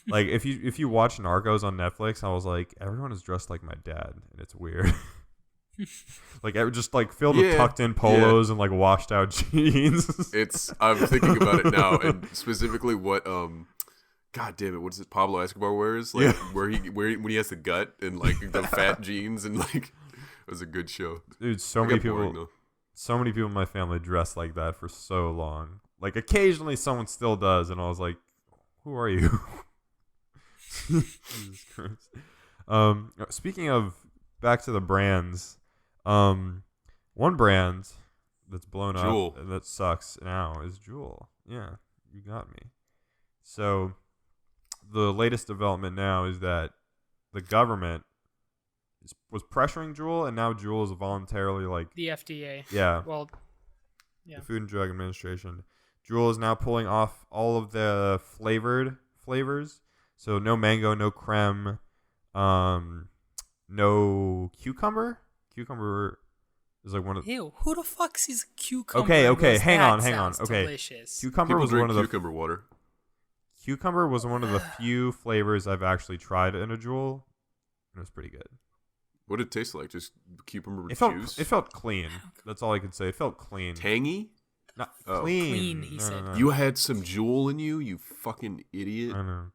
Like if you watch Narcos on Netflix, I was like, everyone is dressed like my dad, and it's weird. Like just like filled with Yeah, tucked in polos and like washed out jeans. I'm thinking about it now, and specifically what God damn it, what is it Pablo Escobar wears? Like where when he has the gut and like the fat jeans and like it was a good show. Dude, so It many got boring, people though. so many people in my family dressed like that for so long. Like occasionally someone still does, and I was like, who are you? Jesus Christ. Speaking of back to the brands, one brand that's blown Juul. up and that sucks now is Juul. Yeah, you got me. So the latest development now is that the government was pressuring Juul, and now Juul is voluntarily like The FDA. yeah, Well, yeah. the Food and Drug Administration. Juul is now pulling off all of the flavors. So no mango, no creme, no cucumber. Cucumber is like one of Ew, who the fuck sees cucumber? Okay, and goes, hang "That on. sounds Okay. delicious." Cucumber People was drink one of the cucumber water. Cucumber was one of the few flavors I've actually tried in a Juul, and it was pretty good. What did it taste like? Just cucumber It juice? felt clean. That's all I can say. It felt clean. Tangy? Not Oh. clean. Clean, he said. No. You had some Juul in you fucking idiot. I know.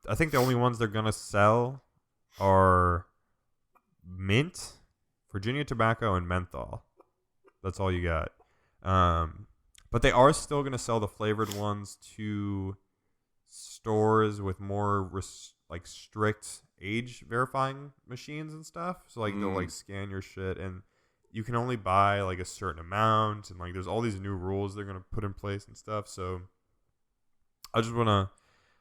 I think the only ones they're gonna sell are mint, Virginia tobacco, and menthol. That's all you got. But they are still gonna sell the flavored ones to stores with more strict age verifying machines and stuff. So like they'll like scan your shit, and you can only buy like a certain amount, and like there's all these new rules they're gonna put in place and stuff. So I just wanna,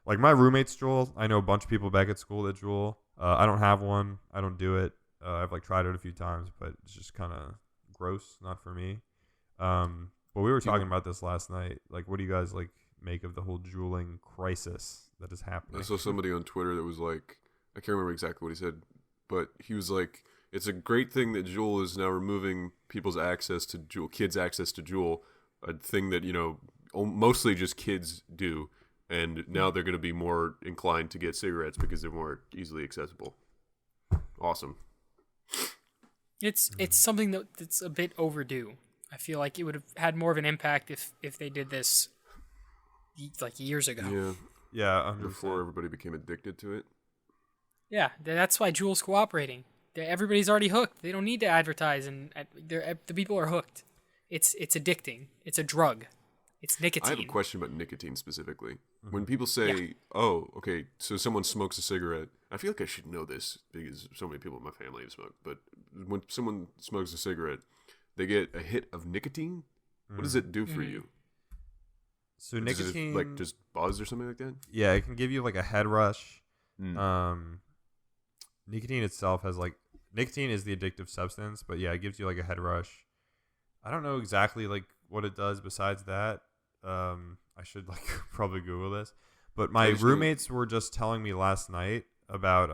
like, my roommate's Juul. I know a bunch of people back at school that Juul. I don't have one. I don't do it. I've like tried it a few times, but it's just kind of gross, not for me. But we were talking about this last night. Like, what do you guys like make of the whole Juuling crisis that is happening? I saw somebody on Twitter that was like, I can't remember exactly what he said, but he was like, it's a great thing that Juul is now removing people's access to Juul, kids' access to Juul, a thing that, you know, mostly just kids do. And now they're going to be more inclined to get cigarettes because they're more easily accessible. Awesome. It's something that's a bit overdue. I feel like it would have had more of an impact if they did this like years ago. Yeah. Yeah, 100%. Before everybody became addicted to it. Yeah, that's why Juul's cooperating. Everybody's already hooked. They don't need to advertise, and the people are hooked. It's addicting. It's a drug. It's nicotine. I have a question about nicotine specifically. When people say, oh, okay, so someone smokes a cigarette, I feel like I should know this because so many people in my family have smoked, but when someone smokes a cigarette, they get a hit of nicotine. What does it do for you? So Does nicotine, it, like, just buzz or something like that? yeah, it can give you like a head rush. Mm. Nicotine itself has like, nicotine is the addictive substance, but yeah, it gives you like a head rush. I don't know exactly like what it does besides that. I should like probably Google this, but my roommates were just telling me last night about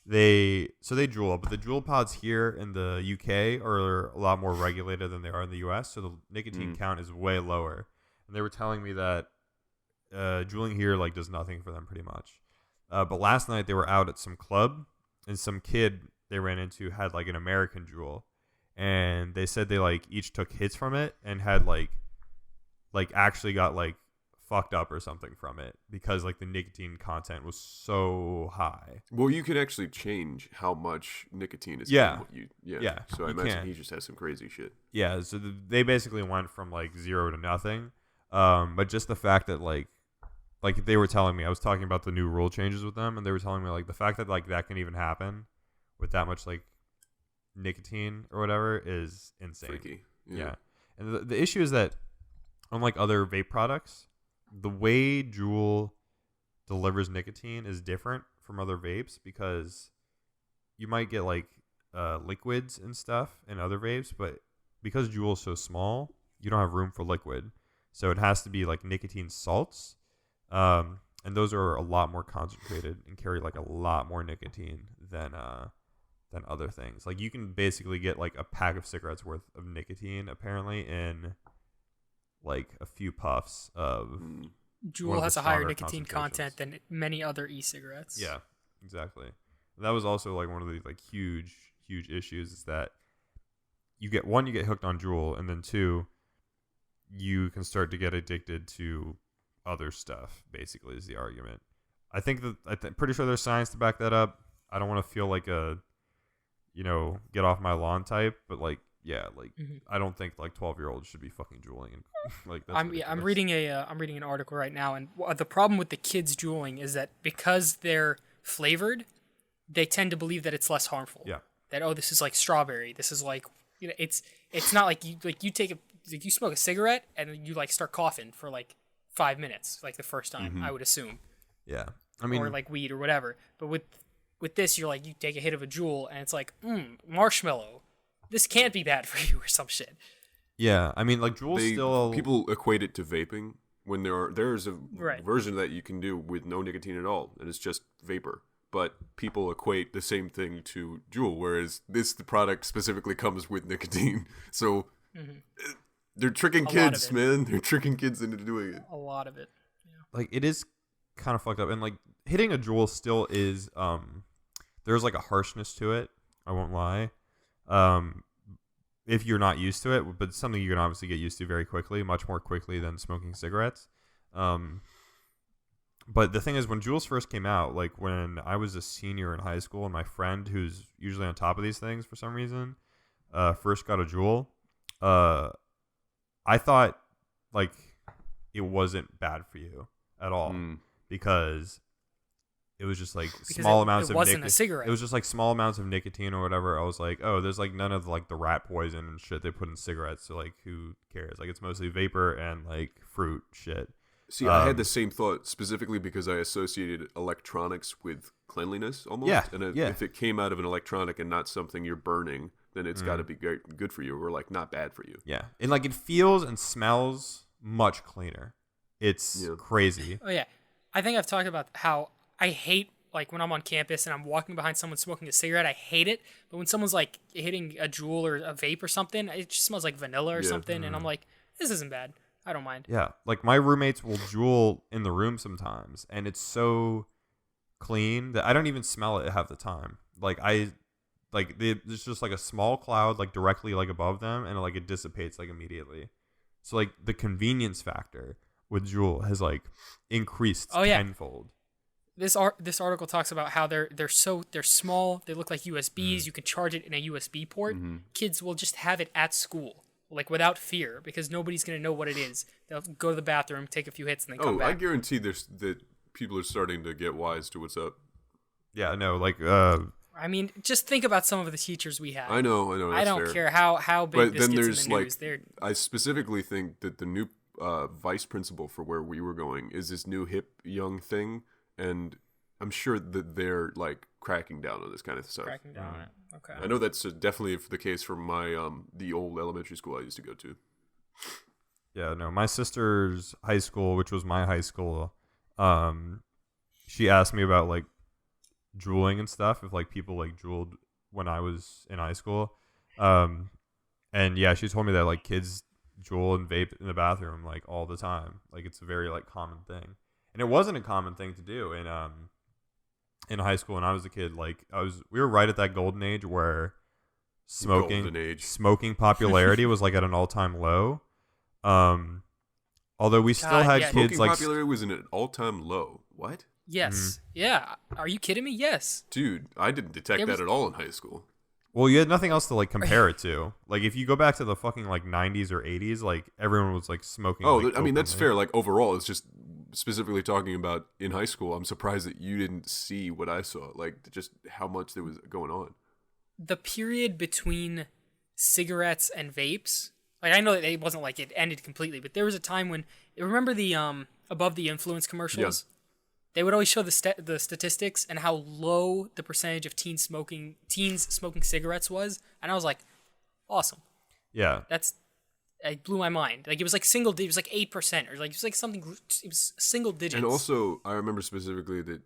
they Juul, but the Juul pods here in the UK are a lot more regulated than they are in the US, so the nicotine count is way lower. And they were telling me that Juuling here like does nothing for them pretty much. But last night they were out at some club, and some kid they ran into had like an American Juul, and they said they like each took hits from it and had like actually got like fucked up or something from it because like the nicotine content was so high. Well, you can actually change how much nicotine is Yeah. in what you. Yeah. Yeah, So I you imagine can. he just has some crazy shit. Yeah, so they basically went from like 0 to nothing. But just the fact that like they were telling me, I was talking about the new rule changes with them, and they were telling me like the fact that like that can even happen with that much like nicotine or whatever is insane. Freaky. Yeah. And the issue is that unlike other vape products, the way Juul delivers nicotine is different from other vapes because you might get like liquids and stuff in other vapes, but because Juul is so small, you don't have room for liquid. So it has to be like nicotine salts. And those are a lot more concentrated and carry like a lot more nicotine than other things. Like you can basically get like a pack of cigarettes worth of nicotine apparently in like a few puffs of one Juul of has the a higher stronger nicotine content concentrations. than many other e-cigarettes. Yeah, exactly. That was also like one of the like huge issues is that you get hooked on Juul, and then two, you can start to get addicted to other stuff. Basically, is the argument. I think that pretty sure there's science to back that up. I don't want to feel like a, get off my lawn type, but like, yeah, like I don't think like 12-year-olds should be fucking juuling and like that's I'm reading an article right now, and the problem with the kids juuling is that because they're flavored, they tend to believe that it's less harmful. Yeah. That this is like strawberry. This is like it's not like you take you smoke a cigarette and you like start coughing for like 5 minutes like the first time, I would assume. Yeah. I mean, or like weed or whatever. But with this, you're like, you take a hit of a Juul and it's like, marshmallow. This can't be bad for you or some shit. yeah. I mean, like Juul's still people equate it to vaping when there's a Right. version that you can do with no nicotine at all, and it's just vapor. But people equate the same thing to Juul, whereas the product specifically comes with nicotine. So they're tricking A lot of kids, it. man. They're tricking kids into doing it. A lot of it. like it is kind of fucked up, and like hitting a Juul still is there's like a harshness to it. I won't lie. If you're not used to it, but it's something you can obviously get used to very quickly, much more quickly than smoking cigarettes. But the thing is, when Juuls first came out, like when I was a senior in high school, and my friend, who's usually on top of these things for some reason, first got a Juul, I thought like it wasn't bad for you at all because it was just like small amounts of nicotine. It wasn't a cigarette. It was just like small amounts of nicotine or whatever. I was like, oh, there's like none of like the rat poison and shit they put in cigarettes. So like, who cares? Like, it's mostly vapor and like fruit shit. See, I had the same thought specifically because I associated electronics with cleanliness almost. Yeah, And yeah. if it came out of an electronic and not something you're burning, then it's got to be good for you or like not bad for you. Yeah, and like it feels and smells much cleaner. It's crazy. Oh yeah, I think I've talked about how I hate like when I'm on campus and I'm walking behind someone smoking a cigarette. I hate it, but when someone's like hitting a Juul or a vape or something, it just smells like vanilla or something, and I'm like, this isn't bad. I don't mind. Yeah, like my roommates will Juul in the room sometimes, and it's so clean that I don't even smell it half the time. There's just like a small cloud like directly like above them, and like it dissipates like immediately. So like the convenience factor with Juul has like increased tenfold. This article talks about how they're small. They look like USBs. You can charge it in a USB port. Kids will just have it at school, like without fear, because nobody's gonna know what it is. They'll go to the bathroom, take a few hits, and then come back. I guarantee that people are starting to get wise to what's up. Yeah, no, like I mean, just think about some of the teachers we have. I know. That's I don't fair. care how big But this then gets there's in the like, news. They're I specifically think that the new vice principal for where we were going is this new hip young thing, and I'm sure that they're like cracking down on this kind of stuff. cracking down on it. Okay. I know that's definitely the case for my the old elementary school I used to go to. yeah, no, my sister's high school, which was my high school, she asked me about like drooling and stuff, if like people like drooled when I was in high school. And yeah, she told me that like kids drool and vape in the bathroom like all the time. Like it's a very like common thing. And it wasn't a common thing to do in high school when I was a kid. Like we were right at that golden age where Golden age. smoking popularity was like at an all-time low. Although we still had yeah. kids Smoking like popularity was in an all-time low. What? Yes. Yeah. Are you kidding me? Yes. Dude, I didn't detect There that was- at all in high school. well, you had nothing else to like compare it to. Like if you go back to the fucking like 90s or 80s, like everyone was like smoking. Oh, like, I mean, that's openly. fair. Like overall, it's just specifically talking about in high school. I'm surprised that you didn't see what I saw. Like just how much there was going on. The period between cigarettes and vapes, like I know that it wasn't like it ended completely, but there was a time when remember the above the influence commercials. Yeah. They would always show the statistics and how low the percentage of teens smoking cigarettes was, and I was like, awesome. Yeah. It blew my mind. Like it was like single digit, it was like 8%, or like it was like something. It was single digits. And also, I remember specifically that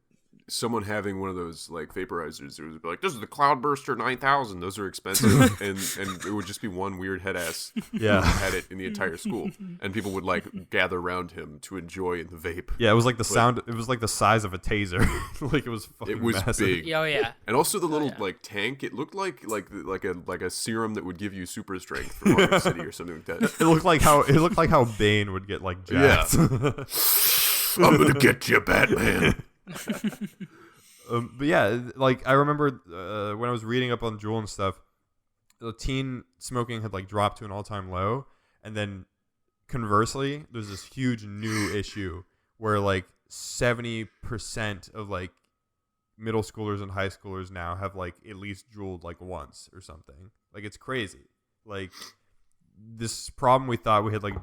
someone having one of those like vaporizers, it would be like, "This is the Cloudburster 9000. Those are expensive," and it would just be one weird head ass who had it in the entire school, and people would like gather around him to enjoy the vape. Yeah, it was like the sound. It was like the size of a taser. Like it was fucking It was massive. big. Oh yeah. And also the little like tank. It looked like a serum that would give you super strength for Arkham City or something like that. It looked like how Bane would get like jacked. Yeah. I'm gonna get you, Batman. But yeah, like I remember when I was reading up on Juul and stuff, the teen smoking had like dropped to an all-time low, and then conversely, there's this huge new issue where like 70% of like middle schoolers and high schoolers now have like at least Juuled like once or something. Like it's crazy. Like this problem we thought we had like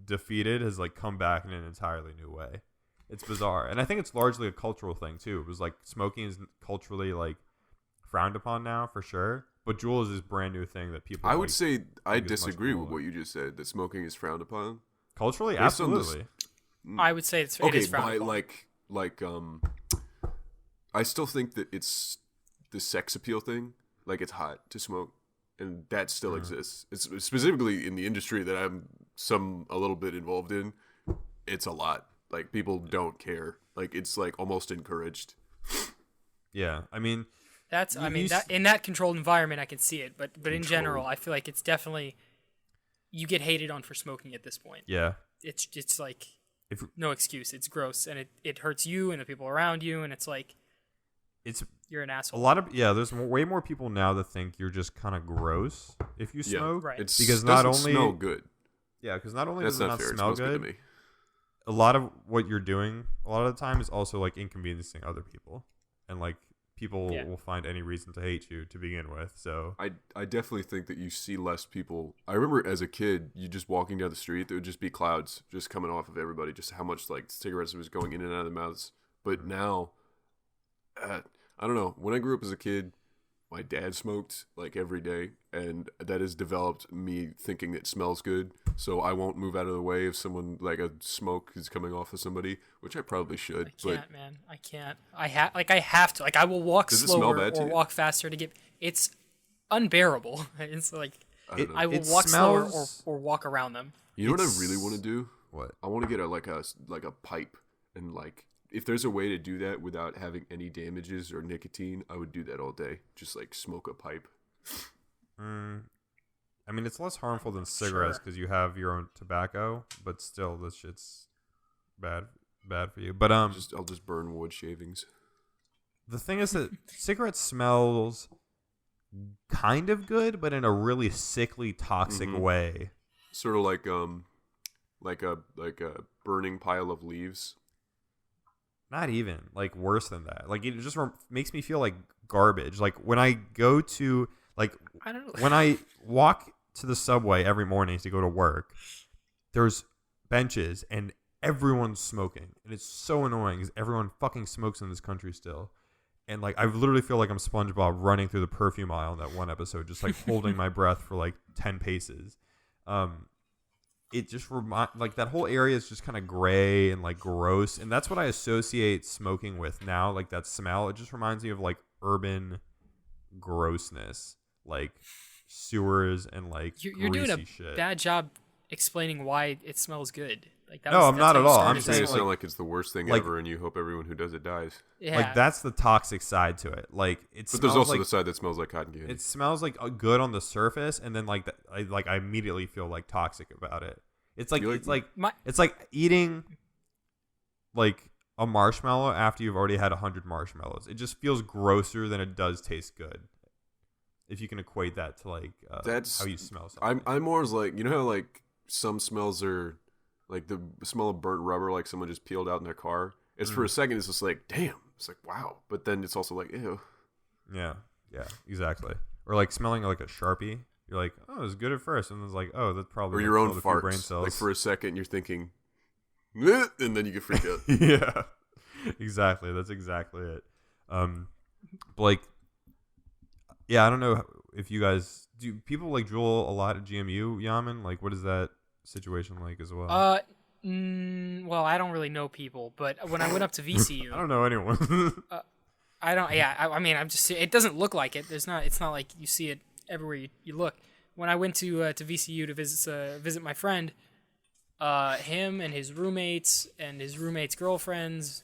defeated has like come back in an entirely new way. It's bizarre, and I think it's largely a cultural thing too. It was like smoking is culturally like frowned upon now for sure, but Juul is this brand new thing that people. I would like, say I think is much disagree with cooler. what you just said. That smoking is frowned upon. Culturally, Based on this- absolutely. I would say it Okay, is frowned by upon. I still think that it's the sex appeal thing. Like it's hot to smoke, and that still exists. It's specifically in the industry that I'm a little bit involved in. It's a lot. Like people don't care. Like it's like almost encouraged. Yeah, I mean, That's I mean that in that controlled environment I can see it, but in general I feel like it's definitely you get hated on for smoking at this point. yeah. It's like If no excuse. It's gross and it hurts you and the people around you, and it's like it's you're an a asshole. lot of there's way more people now that think you're just kind of gross if you Yeah. smoke. Right. It's Because not doesn't only- smell good. Yeah, because not only That's does it not not fair. It smell smells good good, to me. a lot of what you're doing a lot of the time is also like inconveniencing other people, and like people will find any reason to hate you to begin with. So I definitely think that you see less people. I remember as a kid, you just walking down the street, there would just be clouds just coming off of everybody, just how much like cigarettes was going in and out of their mouths. But now, I don't know. When I grew up as a kid, my dad smoked like every day, and that has developed me thinking it smells good. So I won't move out of the way if someone like a smoke is coming off of somebody, which I probably should. I can't, man. I can't. I have to. Like I will walk Does it smell slower bad to or you? walk faster to get. It's unbearable. It's like I don't know. I will It walk slower smells- or walk around them. You know what I It's- really want to do? what? I want to get a pipe, and like if there's a way to do that without having any damages or nicotine, I would do that all day. Just like smoke a pipe. I mean, it's less harmful than cigarettes Sure. because you have your own tobacco, but still, this shit's bad for you. But I'll just burn wood shavings. the thing is that cigarette smells kind of good, but in a really sickly, toxic Mhm. way. Sort of like a burning pile of leaves. Not even like worse than that. Like it just makes me feel like garbage. Like when I go to like I don't know. when I walk to the subway every morning to go to work, there's benches and everyone's smoking, and it's so annoying because everyone fucking smokes in this country still. And like I literally feel like I'm SpongeBob running through the perfume aisle in that one episode, just like holding my breath for like 10 paces. It just like that whole area is just kind of gray and like gross, and that's what I associate smoking with now. Like that smell, it just reminds me of like urban grossness, like sewers and like You're doing a greasy shit. bad job explaining why it smells good. Like that No, was, I'm that's not how at you all. started I'm It's this making saying it whole- sound like it's the worst thing like- ever, and you hope everyone who does it dies. yeah. Like that's the toxic side to it. Like it But there's smells also like the side that smells like cotton candy. it smells like good on the surface, and then like I immediately feel like toxic about it. It's like You like- it's like My- it's like eating like a marshmallow after you've already had 100 marshmallows. It just feels grosser than it does taste good. If you can equate that to like That's- how you smell something. I'm more as like, you know how like some smells are like the smell of burnt rubber, like someone just peeled out in their car. It's for a second, it's just like, damn. It's like, wow. But then it's also like, ew. Yeah, exactly. Or like smelling like a Sharpie. You're like, oh, it was good at first, and it's like, oh, that's probably Or like, your own killed a few brain farts. cells. Like for a second, you're thinking, "Eh," and then you get freaked out. Yeah, exactly. That's exactly it. But like, yeah, I don't know if you guys do. People like Juul a lot at GMU, Yaman. Like, what is that situation like as well? Well, I don't really know people, but when I went up to VCU, I don't know anyone. I don't. Yeah, I mean, I'm just. It doesn't look like it. There's not. It's not like you see it everywhere you look. When I went to VCU to visit my friend, him and his roommates and his roommates' girlfriends,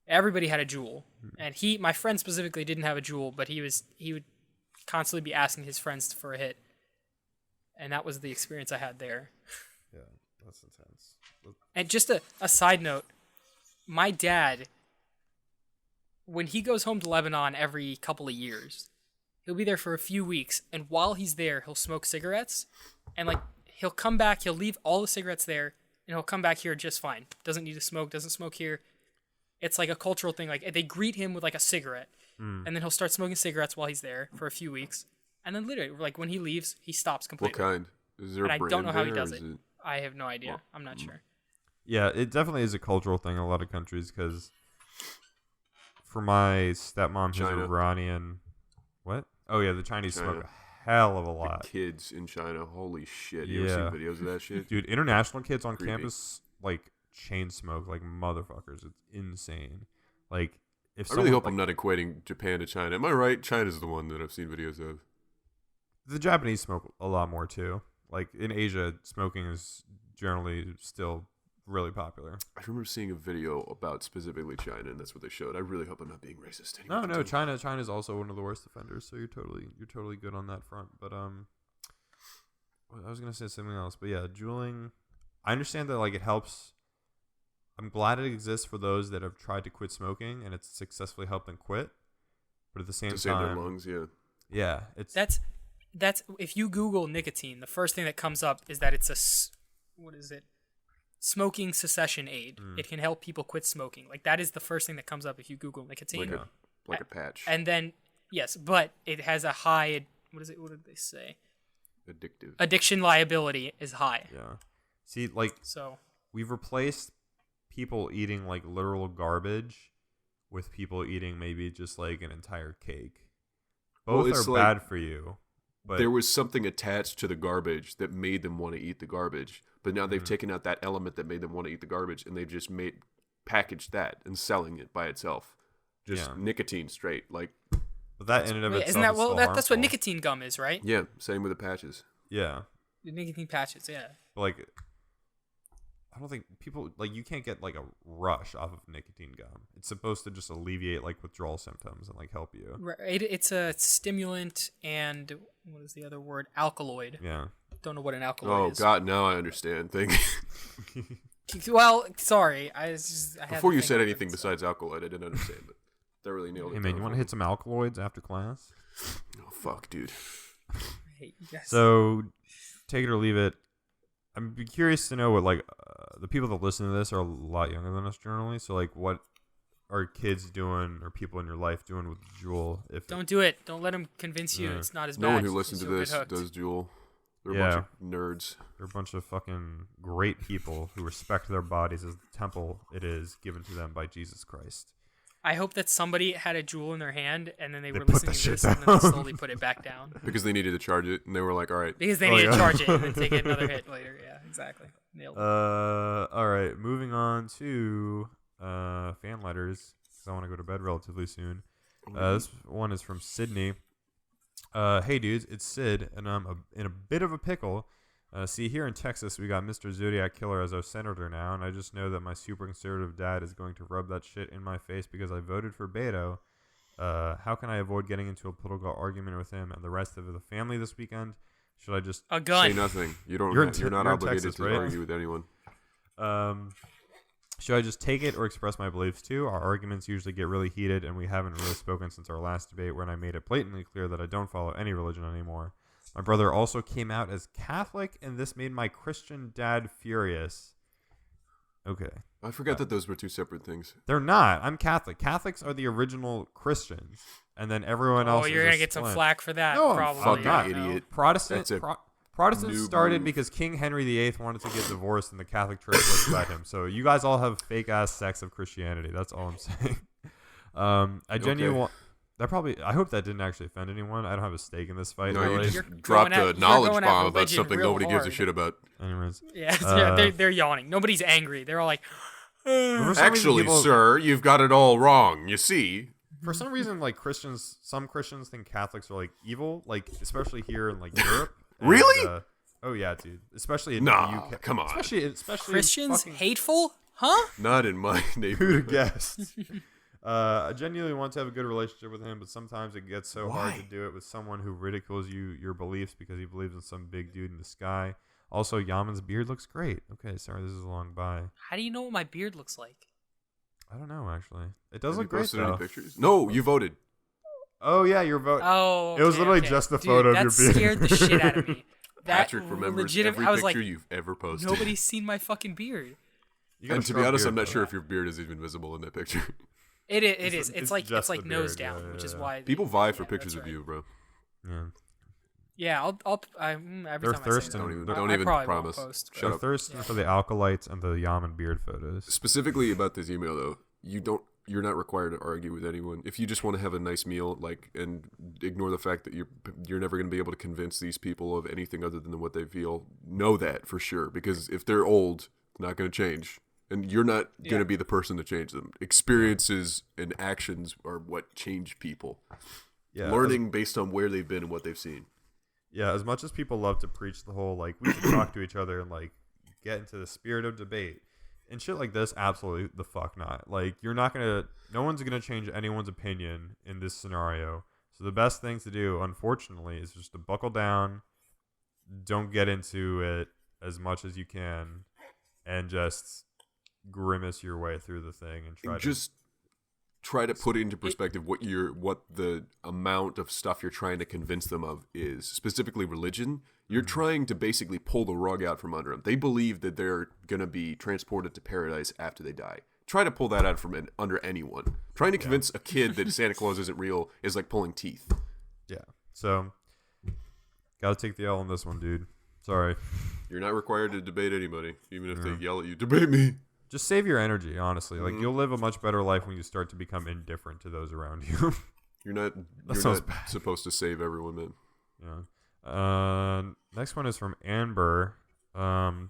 everybody had a Juul, and my friend specifically didn't have a Juul, but he would constantly be asking his friends for a hit, and that was the experience I had there. Yeah, that's intense. And just a side note, my dad, when he goes home to Lebanon every couple of years, he'll be there for a few weeks, and while he's there, he'll smoke cigarettes, and like he'll come back, he'll leave all the cigarettes there, and he'll come back here just fine. Doesn't need to smoke, doesn't smoke here. It's like a cultural thing. Like they greet him with like a cigarette, and then he'll start smoking cigarettes while he's there for a few weeks, and then literally, like when he leaves, he stops completely. What kind? Is there a And I brand don't know how he there, or does is it. I have no idea. I'm not sure. Yeah, it definitely is a cultural thing in a lot of countries because for my stepmom, who's China. Iranian. What? Oh, yeah, the Chinese China. smoke a hell of a The lot. kids in China, holy shit! You ever seen videos of that shit? Dude, international kids on Creepy. campus, like, chain smoke like motherfuckers. It's insane. Like, if I really someone, hope I'm not equating Japan to China. Am I right? China's the one that I've seen videos of. the Japanese smoke a lot more, too. Like, in Asia, smoking is generally still really popular. I remember seeing a video about specifically China, and that's what they showed. I really hope I'm not being racist. No, Anyway, no, continue. China's also one of the worst offenders, so you're totally good on that front. But I was gonna say something else, but yeah, juuling. I understand that like it helps. I'm glad it exists for those that have tried to quit smoking and it's successfully helped them quit. But at the same To save their time, lungs, yeah. yeah, it's That's if you Google nicotine, the first thing that comes up is that it's what is it? Smoking cessation aid. It can help people quit smoking. Like that is the first thing that comes up if you Google nicotine. Like a patch. And then yes, but it has a high. What is it? What did they say? Addictive. Addiction liability is high. yeah. See, like So we've replaced people eating like literal garbage with people eating maybe just like an entire cake. Both Well, it's are like- bad for you. But There was something attached to the garbage that made them want to eat the garbage. But now they've taken out that element that made them want to eat the garbage, and they've just packaged that and selling it by itself. Just Yeah. nicotine straight. Like, but that in and of wait, itself isn't that is well? still That's what harmful. nicotine gum is, right? yeah, same with the patches. Yeah. The nicotine patches. Yeah. But like I don't think people like you can't get like a rush off of nicotine gum. It's supposed to just alleviate like withdrawal symptoms and like help you. Right. It's a stimulant and what is the other word? Alkaloid. Yeah. Don't know what an alkaloid Oh, is. God, now I understand. Thank you. Well, sorry. I had Before to you think said of it, anything so. besides alkaloid, I didn't understand, but that really nailed it. Hey man, down you want for to me. hit some alkaloids after class? Oh, fuck, dude. I hate you guys. So take it or leave it. I'm curious to know what like the people that listen to this are a lot younger than us generally. So like what are kids doing or people in your life doing with Juul? If Don't do it. Don't let them convince you Yeah. it's not as No bad. one who listens to You'll get this hooked. does Juul. They're a Yeah. bunch of nerds. they're a bunch of fucking great people who respect their bodies as the temple it is given to them by Jesus Christ. I hope that somebody had a Juul in their hand and then they were put listening that to shit this and then they down. slowly put it back down Because they needed to charge it, and they were like, all right. because they Oh, need yeah. to charge it and then take another hit later. Yeah, exactly. Nailed it. All right, moving on to fan letters because I want to go to bed relatively soon. This one is from Sydney. Hey dudes, it's Sid, and I'm in a bit of a pickle. See, here in Texas, we got Mr. Zodiac Killer as our senator now, and I just know that my super conservative dad is going to rub that shit in my face because I voted for Beto. How can I avoid getting into a political argument with him and the rest of the family this weekend? Should I just A Say gun. nothing. You don't. You're in You're not you're in obligated Texas, to right? argue with anyone. Should I just take it or express my beliefs too? Our arguments usually get really heated, and we haven't really spoken since our last debate when I made it blatantly clear that I don't follow any religion anymore. My brother also came out as Catholic, and this made my Christian dad furious. Okay. I forgot that those were two separate things. They're not. I'm Catholic. Catholics are the original Christians, and then everyone else Oh, is you're a going to get some splint. flack for that, No, I'm probably. fucking I don't know. idiot. Protestant, That's a Protestants noob started move. because King Henry VIII wanted to get divorced and the Catholic Church wouldn't let him. So you guys all have fake ass sects of Christianity. That's all I'm saying. I I hope that didn't actually offend anyone. I don't have a stake in this fight. No, really. you You're just dropped going a at- you're knowledge going at bomb about religion something real nobody gives a hard. shit about. Anyways, Yeah, they're yawning. Nobody's angry. They're all like, for some reason Actually, people- sir, you've got it all wrong. You see. For some reason, like some Christians think Catholics are like evil, like especially here in like Europe. And, Really? Oh yeah, dude. Especially in Nah, the UK. come on. Especially Christians fucking hateful? Huh? Not in my who to neighborhood. guess. I genuinely want to have a good relationship with him, but sometimes it gets so hard Why? to do it with someone who ridicules your beliefs because he believes in some big dude in the sky. Also, Yaman's beard looks great. Okay, sorry, this is a long bye. How do you know what my beard looks like? I don't know actually. It does Have you look great posted though. any pictures? No, you voted. Oh yeah, your vote. Oh, It was okay, literally okay. just the Dude, photo of that your beard. scared the shit out of me. That Patrick remembers legit- every I was picture like, you've ever posted. nobody's seen my fucking beard. You got And a to be short honest, beard, I'm not though. sure if your beard is even visible in that picture. It is. It's- It's it's like just the nose beard, down, yeah, which is yeah. why People vie for yeah, pictures that's of right. you, bro. Yeah. Yeah, every They're time thirsting. I say Don't that, don't I even probably promise. Won't post, Shut They're up. thirsting Yeah. for the alkalites and the Yaman beard photos. Specifically about this email, though, you're not required to argue with anyone. If you just want to have a nice meal, and ignore the fact that you're never going to be able to convince these people of anything other than what they feel, know that for sure. Because if they're old, not going to change, and you're not going to be the person to change them. Experiences and actions are what change people. Yeah, Learning based on where they've been and what they've seen. as much as people love to preach the whole like we should talk to each other and like get into the spirit of debate and shit like this, absolutely the fuck not. Like no one's gonna change anyone's opinion in this scenario. So the best thing to do, unfortunately, is just to buckle down, don't get into it as much as you can, and just grimace your way through the thing and try to put into perspective what the amount of stuff you're trying to convince them of is. Specifically religion, you're trying to basically pull the rug out from under them. They believe that they're going to be transported to paradise after they die. Try to pull that out from under anyone. Trying to convince a kid that Santa Claus isn't real is like pulling teeth. Yeah. So gotta take the L on this one, dude. Sorry. You're not required to debate anybody, even if they yell at you, debate me. Just save your energy, honestly. Like you'll live a much better life when you start to become indifferent to those around you. You're sounds not bad. supposed to save everyone, man. Yeah. Next one is from Amber.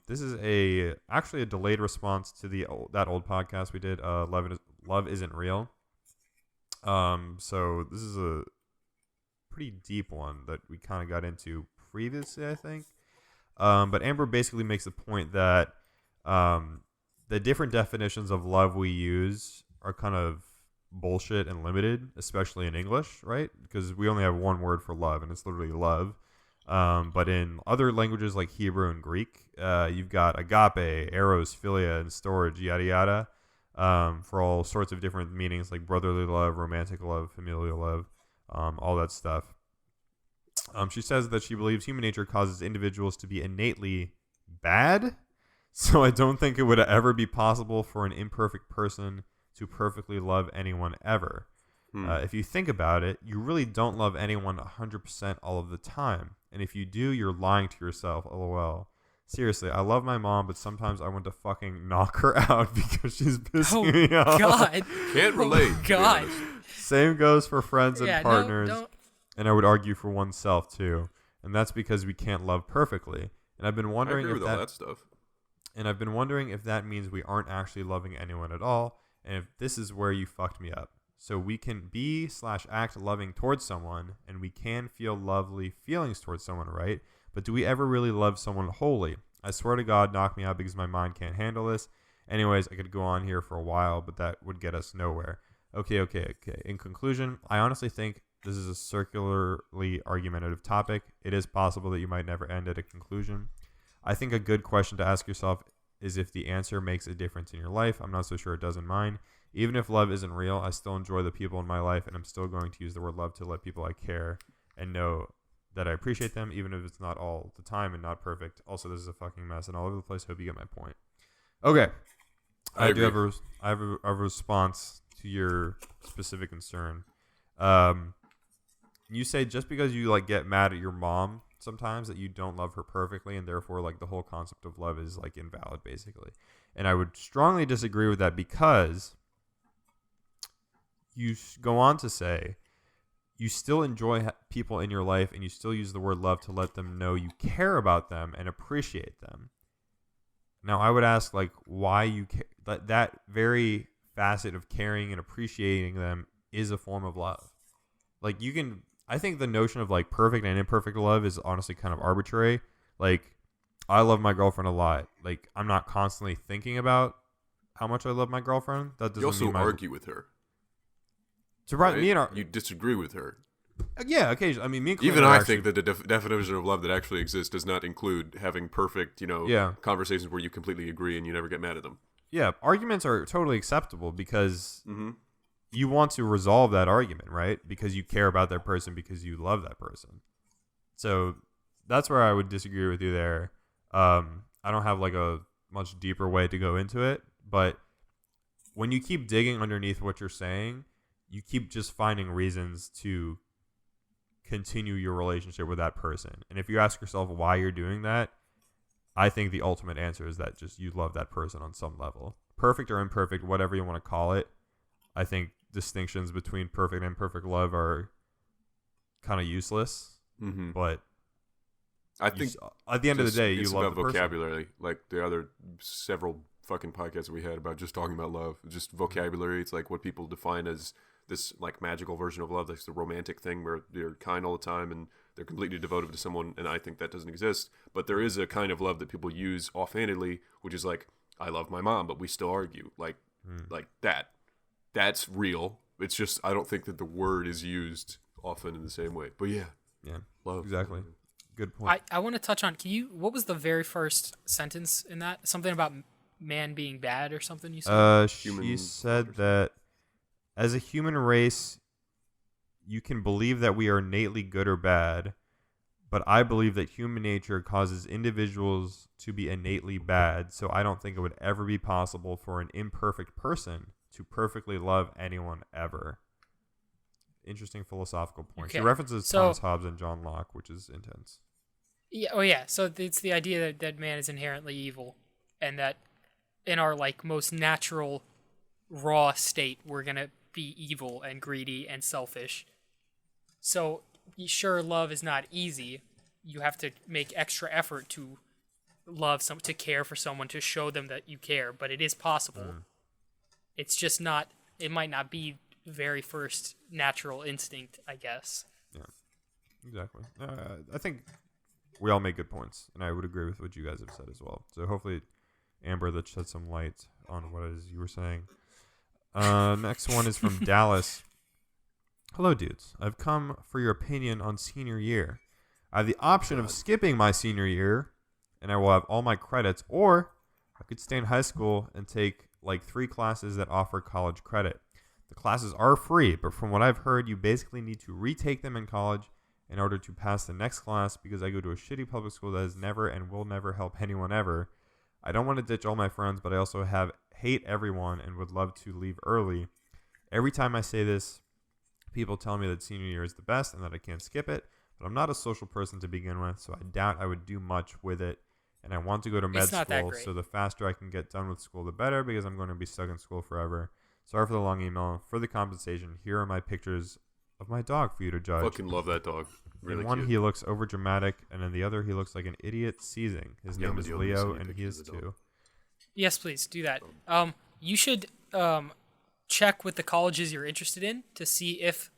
This is actually a delayed response to that old podcast we did. Love Isn't Real. So this is a pretty deep one that we kind of got into previously, I think. But Amber basically makes the point that the different definitions of love we use are kind of bullshit and limited, especially in English, right? Because we only have one word for love, and it's literally love. But in other languages like Hebrew and Greek, you've got agape, eros, philia, and storge, yada yada, for all sorts of different meanings like brotherly love, romantic love, familial love, all that stuff. She says that she believes human nature causes individuals to be innately bad, so I don't think it would ever be possible for an imperfect person to perfectly love anyone ever. If you think about it, you really don't love anyone 100% all of the time. And if you do, you're lying to yourself, lol. Seriously, I love my mom, but sometimes I want to fucking knock her out because she's pissing me off. God. Can't relate. to be God. honest. Same goes for friends and Yeah, partners. no. And I would argue for oneself too. And that's because we can't love perfectly. And I've been I wondering agree if with all that stuff. And I've been wondering if that means we aren't actually loving anyone at all, and if this is where you fucked me up. So we can be/act loving towards someone, and we can feel lovely feelings towards someone, right? But do we ever really love someone wholly? I swear to God, knock me out because my mind can't handle this. Anyways, I could go on here for a while, but that would get us nowhere. Okay. In conclusion, I honestly think this is a circularly argumentative topic. It is possible that you might never end at a conclusion. I think a good question to ask yourself is if the answer makes a difference in your life. I'm not so sure it does in mine. Even if love isn't real, I still enjoy the people in my life, and I'm still going to use the word love to let people I care and know that I appreciate them, even if it's not all the time and not perfect. Also, this is a fucking mess and all over the place. Hope you get my point. Okay. I agree. have a response to your specific concern. You say just because you like get mad at your mom sometimes that you don't love her perfectly, and therefore like the whole concept of love is like invalid, basically. And I would strongly disagree with that because you go on to say you still enjoy people in your life and you still use the word love to let them know you care about them and appreciate them. Now, I would ask, like, why you care. That very facet of caring and appreciating them is a form of love. Like, I think the notion of, like, perfect and imperfect love is honestly kind of arbitrary. Like, I love my girlfriend a lot. Like, I'm not constantly thinking about how much I love my girlfriend. That doesn't You also mean argue with her. Right? You disagree with her. Yeah, occasionally. I mean, me and Clint Even are I actually, think that the definition of love that actually exists does not include having perfect, conversations where you completely agree and you never get mad at them. Yeah, arguments are totally acceptable because you want to resolve that argument, right? Because you care about that person, because you love that person. So that's where I would disagree with you there. I don't have like a much deeper way to go into it, but when you keep digging underneath what you're saying, you keep just finding reasons to continue your relationship with that person. And if you ask yourself why you're doing that, I think the ultimate answer is that just you love that person on some level. Perfect or imperfect, whatever you want to call it. I think distinctions between perfect and imperfect love are kind of useless. But I think at the end of the day, you love about the person. vocabulary. Like the other several fucking podcasts we had about just talking about love, just vocabulary. It's like what people define as this like magical version of love. That's the romantic thing where they're kind all the time and they're completely devoted to someone. And I think that doesn't exist. But there is a kind of love that people use offhandedly, which is like, I love my mom, but we still argue. Like that. That's real. It's just I don't think that the word is used often in the same way. But yeah, love. Exactly. Good point. I want to touch on. What was the very first sentence in that? Something about man being bad or something you said? She said that as a human race, you can believe that we are innately good or bad, but I believe that human nature causes individuals to be innately bad, so I don't think it would ever be possible for an imperfect person to perfectly love anyone ever. Interesting philosophical point. Okay. She references Thomas Hobbes and John Locke, which is intense. Yeah. Oh, yeah. So it's the idea that man is inherently evil, and that in our like most natural, raw state, we're gonna be evil and greedy and selfish. So sure, love is not easy. You have to make extra effort to to care for someone, to show them that you care. But it is possible. It's just not. It might not be very first natural instinct, I guess. Yeah, exactly. I think we all make good points, and I would agree with what you guys have said as well. So hopefully, Amber, that shed some light on what it is you were saying. Next one is from Dallas. Hello, dudes. I've come for your opinion on senior year. I have the option of skipping my senior year, and I will have all my credits, or I could stay in high school and take like 3 classes that offer college credit. The classes are free, but from what I've heard, you basically need to retake them in college in order to pass the next class, because I go to a shitty public school that has never and will never help anyone ever. I don't want to ditch all my friends, but I also hate everyone and would love to leave early. Every time I say this, people tell me that senior year is the best and that I can't skip it, but I'm not a social person to begin with, so I doubt I would do much with it. And I want to go to med school, so the faster I can get done with school, the better, because I'm going to be stuck in school forever. Sorry for the long email. For the compensation, here are my pictures of my dog for you to judge. Fucking love that dog. Really in one, cute. He looks over dramatic, and in the other, he looks like an idiot seizing. His name is Leo, and he is too. Yes, please do that. You should check with the colleges you're interested in to see if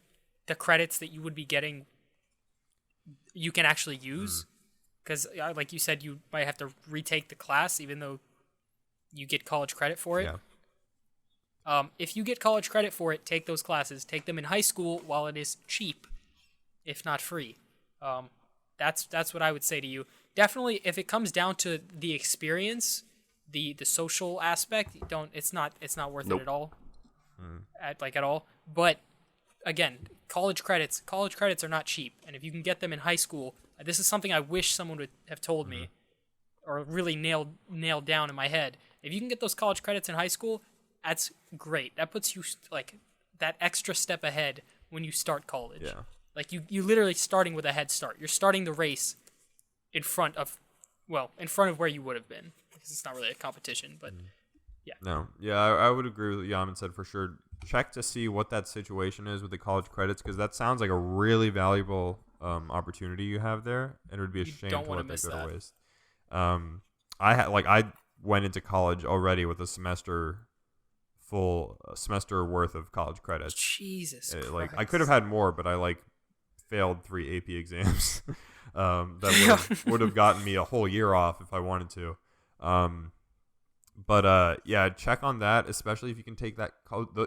the credits that you would be getting you can actually use. Because, like you said, you might have to retake the class, even though you get college credit for it. Yeah. If you get college credit for it, take those classes. Take them in high school while it is cheap, if not free. That's what I would say to you. Definitely, if it comes down to the experience, the social aspect, it's not worth it at all. At all. But again, college credits are not cheap, and if you can get them in high school, this is something I wish someone would have told me, or really nailed down in my head. If you can get those college credits in high school, that's great. That puts you like that extra step ahead when you start college. Yeah. Like you literally starting with a head start. You're starting the race in front of where you would have been, because it's not really a competition. But yeah. No. Yeah, I would agree with what Yaman said for sure. check to see what that situation is with the college credits, because that sounds like a really valuable opportunity you have there, and it would be a shame to let that go to waste. I went into college already with a full semester worth of college credits. Jesus Christ. Like I could have had more, but I failed 3 AP exams that would have gotten me a whole year off if I wanted to. But yeah, check on that, especially if you can take that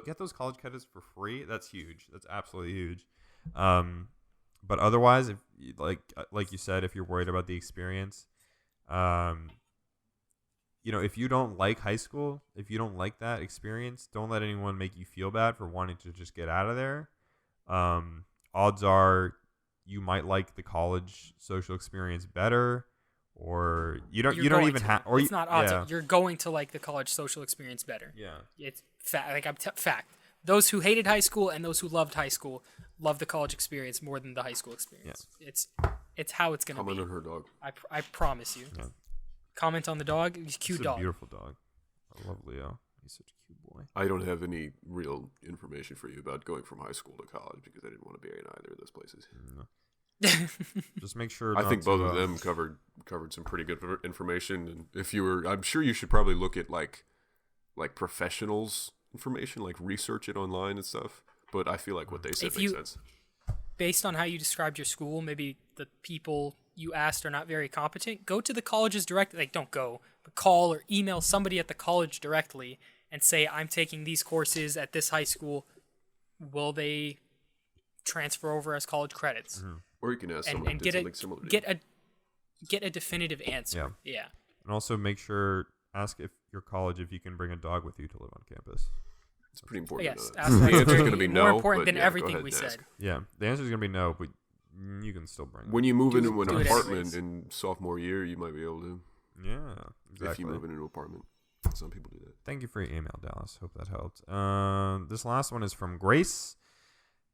get those college credits for free. That's huge. That's absolutely huge. But otherwise, if like you said, if you're worried about the experience, if you don't like high school, if you don't like that experience, don't let anyone make you feel bad for wanting to just get out of there. Odds are you might like the college social experience better, or you don't even have. Or it's not odds. Yeah. You're going to like the college social experience better. Yeah, it's fact. Those who hated high school and those who loved high school love the college experience more than the high school experience. Yeah. It's how it's gonna be. Comment on her dog. I promise you. Yeah. Comment on the dog. He's a cute dog. A beautiful dog. I love Leo. He's such a cute boy. I don't have any real information for you about going from high school to college because I didn't want to be in either of those places. No. Just make sure. I think both of them covered some pretty good information, and I'm sure you should probably look at like professionals' information, like research it online and stuff. But I feel like what they said makes sense. Based on how you described your school, maybe the people you asked are not very competent. Go to the colleges directly. Like, don't go, but call or email somebody at the college directly and say, I'm taking these courses at this high school. Will they transfer over as college credits? Mm-hmm. Or you can ask someone who did something similar to you. Get a definitive answer. Yeah. And also ask if your college if you can bring a dog with you to live on campus. It's pretty important. Yes, the answer is going to be no. More important than everything we said. Yeah, the answer is going to be no, but you can still bring. When you move into an apartment in sophomore year, you might be able to. Yeah, exactly. If you move into an apartment, some people do that. Thank you for your email, Dallas. Hope that helped. This last one is from Grace.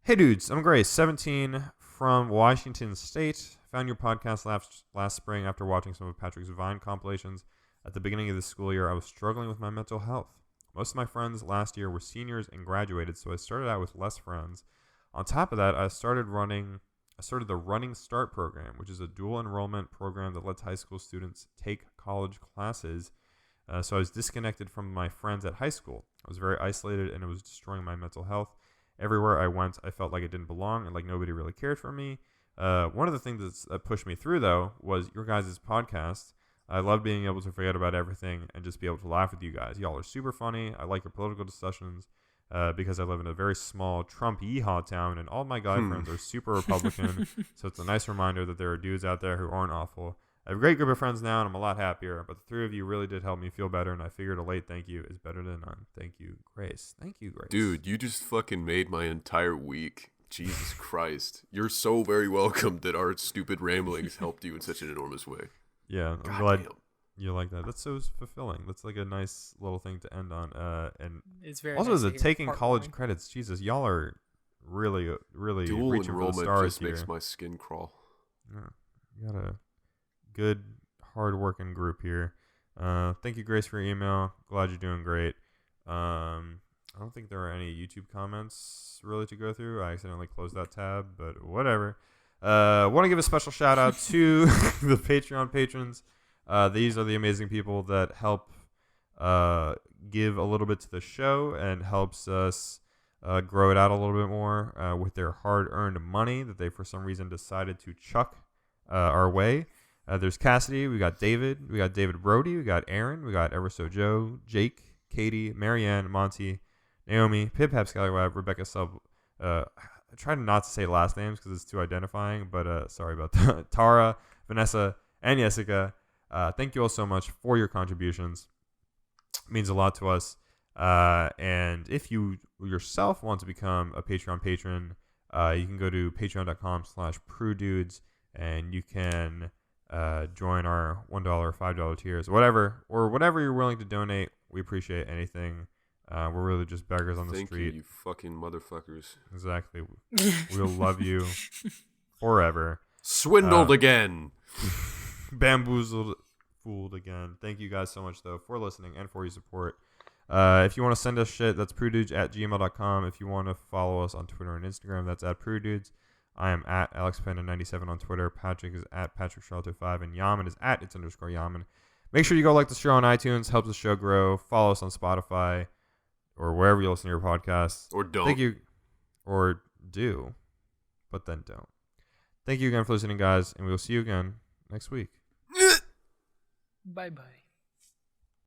Hey dudes, I'm Grace, 17, from Washington State. Found your podcast last spring after watching some of Patrick's Vine compilations. At the beginning of the school year, I was struggling with my mental health. Most of my friends last year were seniors and graduated, so I started out with less friends. On top of that, I started the Running Start program, which is a dual enrollment program that lets high school students take college classes. So I was disconnected from my friends at high school. I was very isolated, and it was destroying my mental health. Everywhere I went, I felt like I didn't belong and like nobody really cared for me. One of the things that pushed me through, though, was your guys' podcast. I love being able to forget about everything and just be able to laugh with you guys. Y'all are super funny. I like your political discussions because I live in a very small Trump yeehaw town, and all my guy friends are super Republican. So it's a nice reminder that there are dudes out there who aren't awful. I have a great group of friends now, and I'm a lot happier. But the three of you really did help me feel better, and I figured a late thank you is better than none. Thank you, Grace. Thank you, Grace. Dude, you just fucking made my entire week. Jesus Christ. You're so very welcome that our stupid ramblings helped you in such an enormous way. Yeah, I'm glad you like that. That's so fulfilling. That's like a nice little thing to end on. And it's very also, nice as a taking college credits, Jesus, y'all are really, really dual reaching for the stars just makes my skin crawl. Yeah, you got a good, hard-working group here. Thank you, Grace, for your email. Glad you're doing great. I don't think there are any YouTube comments really to go through. I accidentally closed that tab, but whatever. Want to give a special shout out to the Patreon patrons. These are the amazing people that help give a little bit to the show and helps us grow it out a little bit more with their hard-earned money that they, for some reason, decided to chuck our way. There's Cassidy, we got David Brody, we got Aaron, we got Everso Joe, Jake, Katie, Marianne, Monty, Naomi, Pip, Hap, Scallywag, Rebecca Sub. I tried not to say last names because it's too identifying, but sorry about that. Tara, Vanessa, and Jessica. Thank you all so much for your contributions. It means a lot to us. And if you yourself want to become a Patreon patron, you can go to patreon.com/PrudeDudes, and you can join our $1, $5 tiers, whatever you're willing to donate. We appreciate anything. We're really just beggars on the street. Thank you, you fucking motherfuckers. Exactly. We'll love you forever. Swindled again. Bamboozled, fooled again. Thank you guys so much, though, for listening and for your support. If you want to send us shit, that's prudedudes@gmail.com. If you want to follow us on Twitter and Instagram, that's @prudedudes. I am at AlexPanda97 on Twitter. Patrick is at PatrickCharlton5, and Yaman is at its_Yaman. Make sure you go like the show on iTunes. Helps the show grow. Follow us on Spotify or wherever you listen to your podcasts. Or don't. Thank you. Or do, but then don't. Thank you again for listening, guys, and we will see you again next week. Bye bye.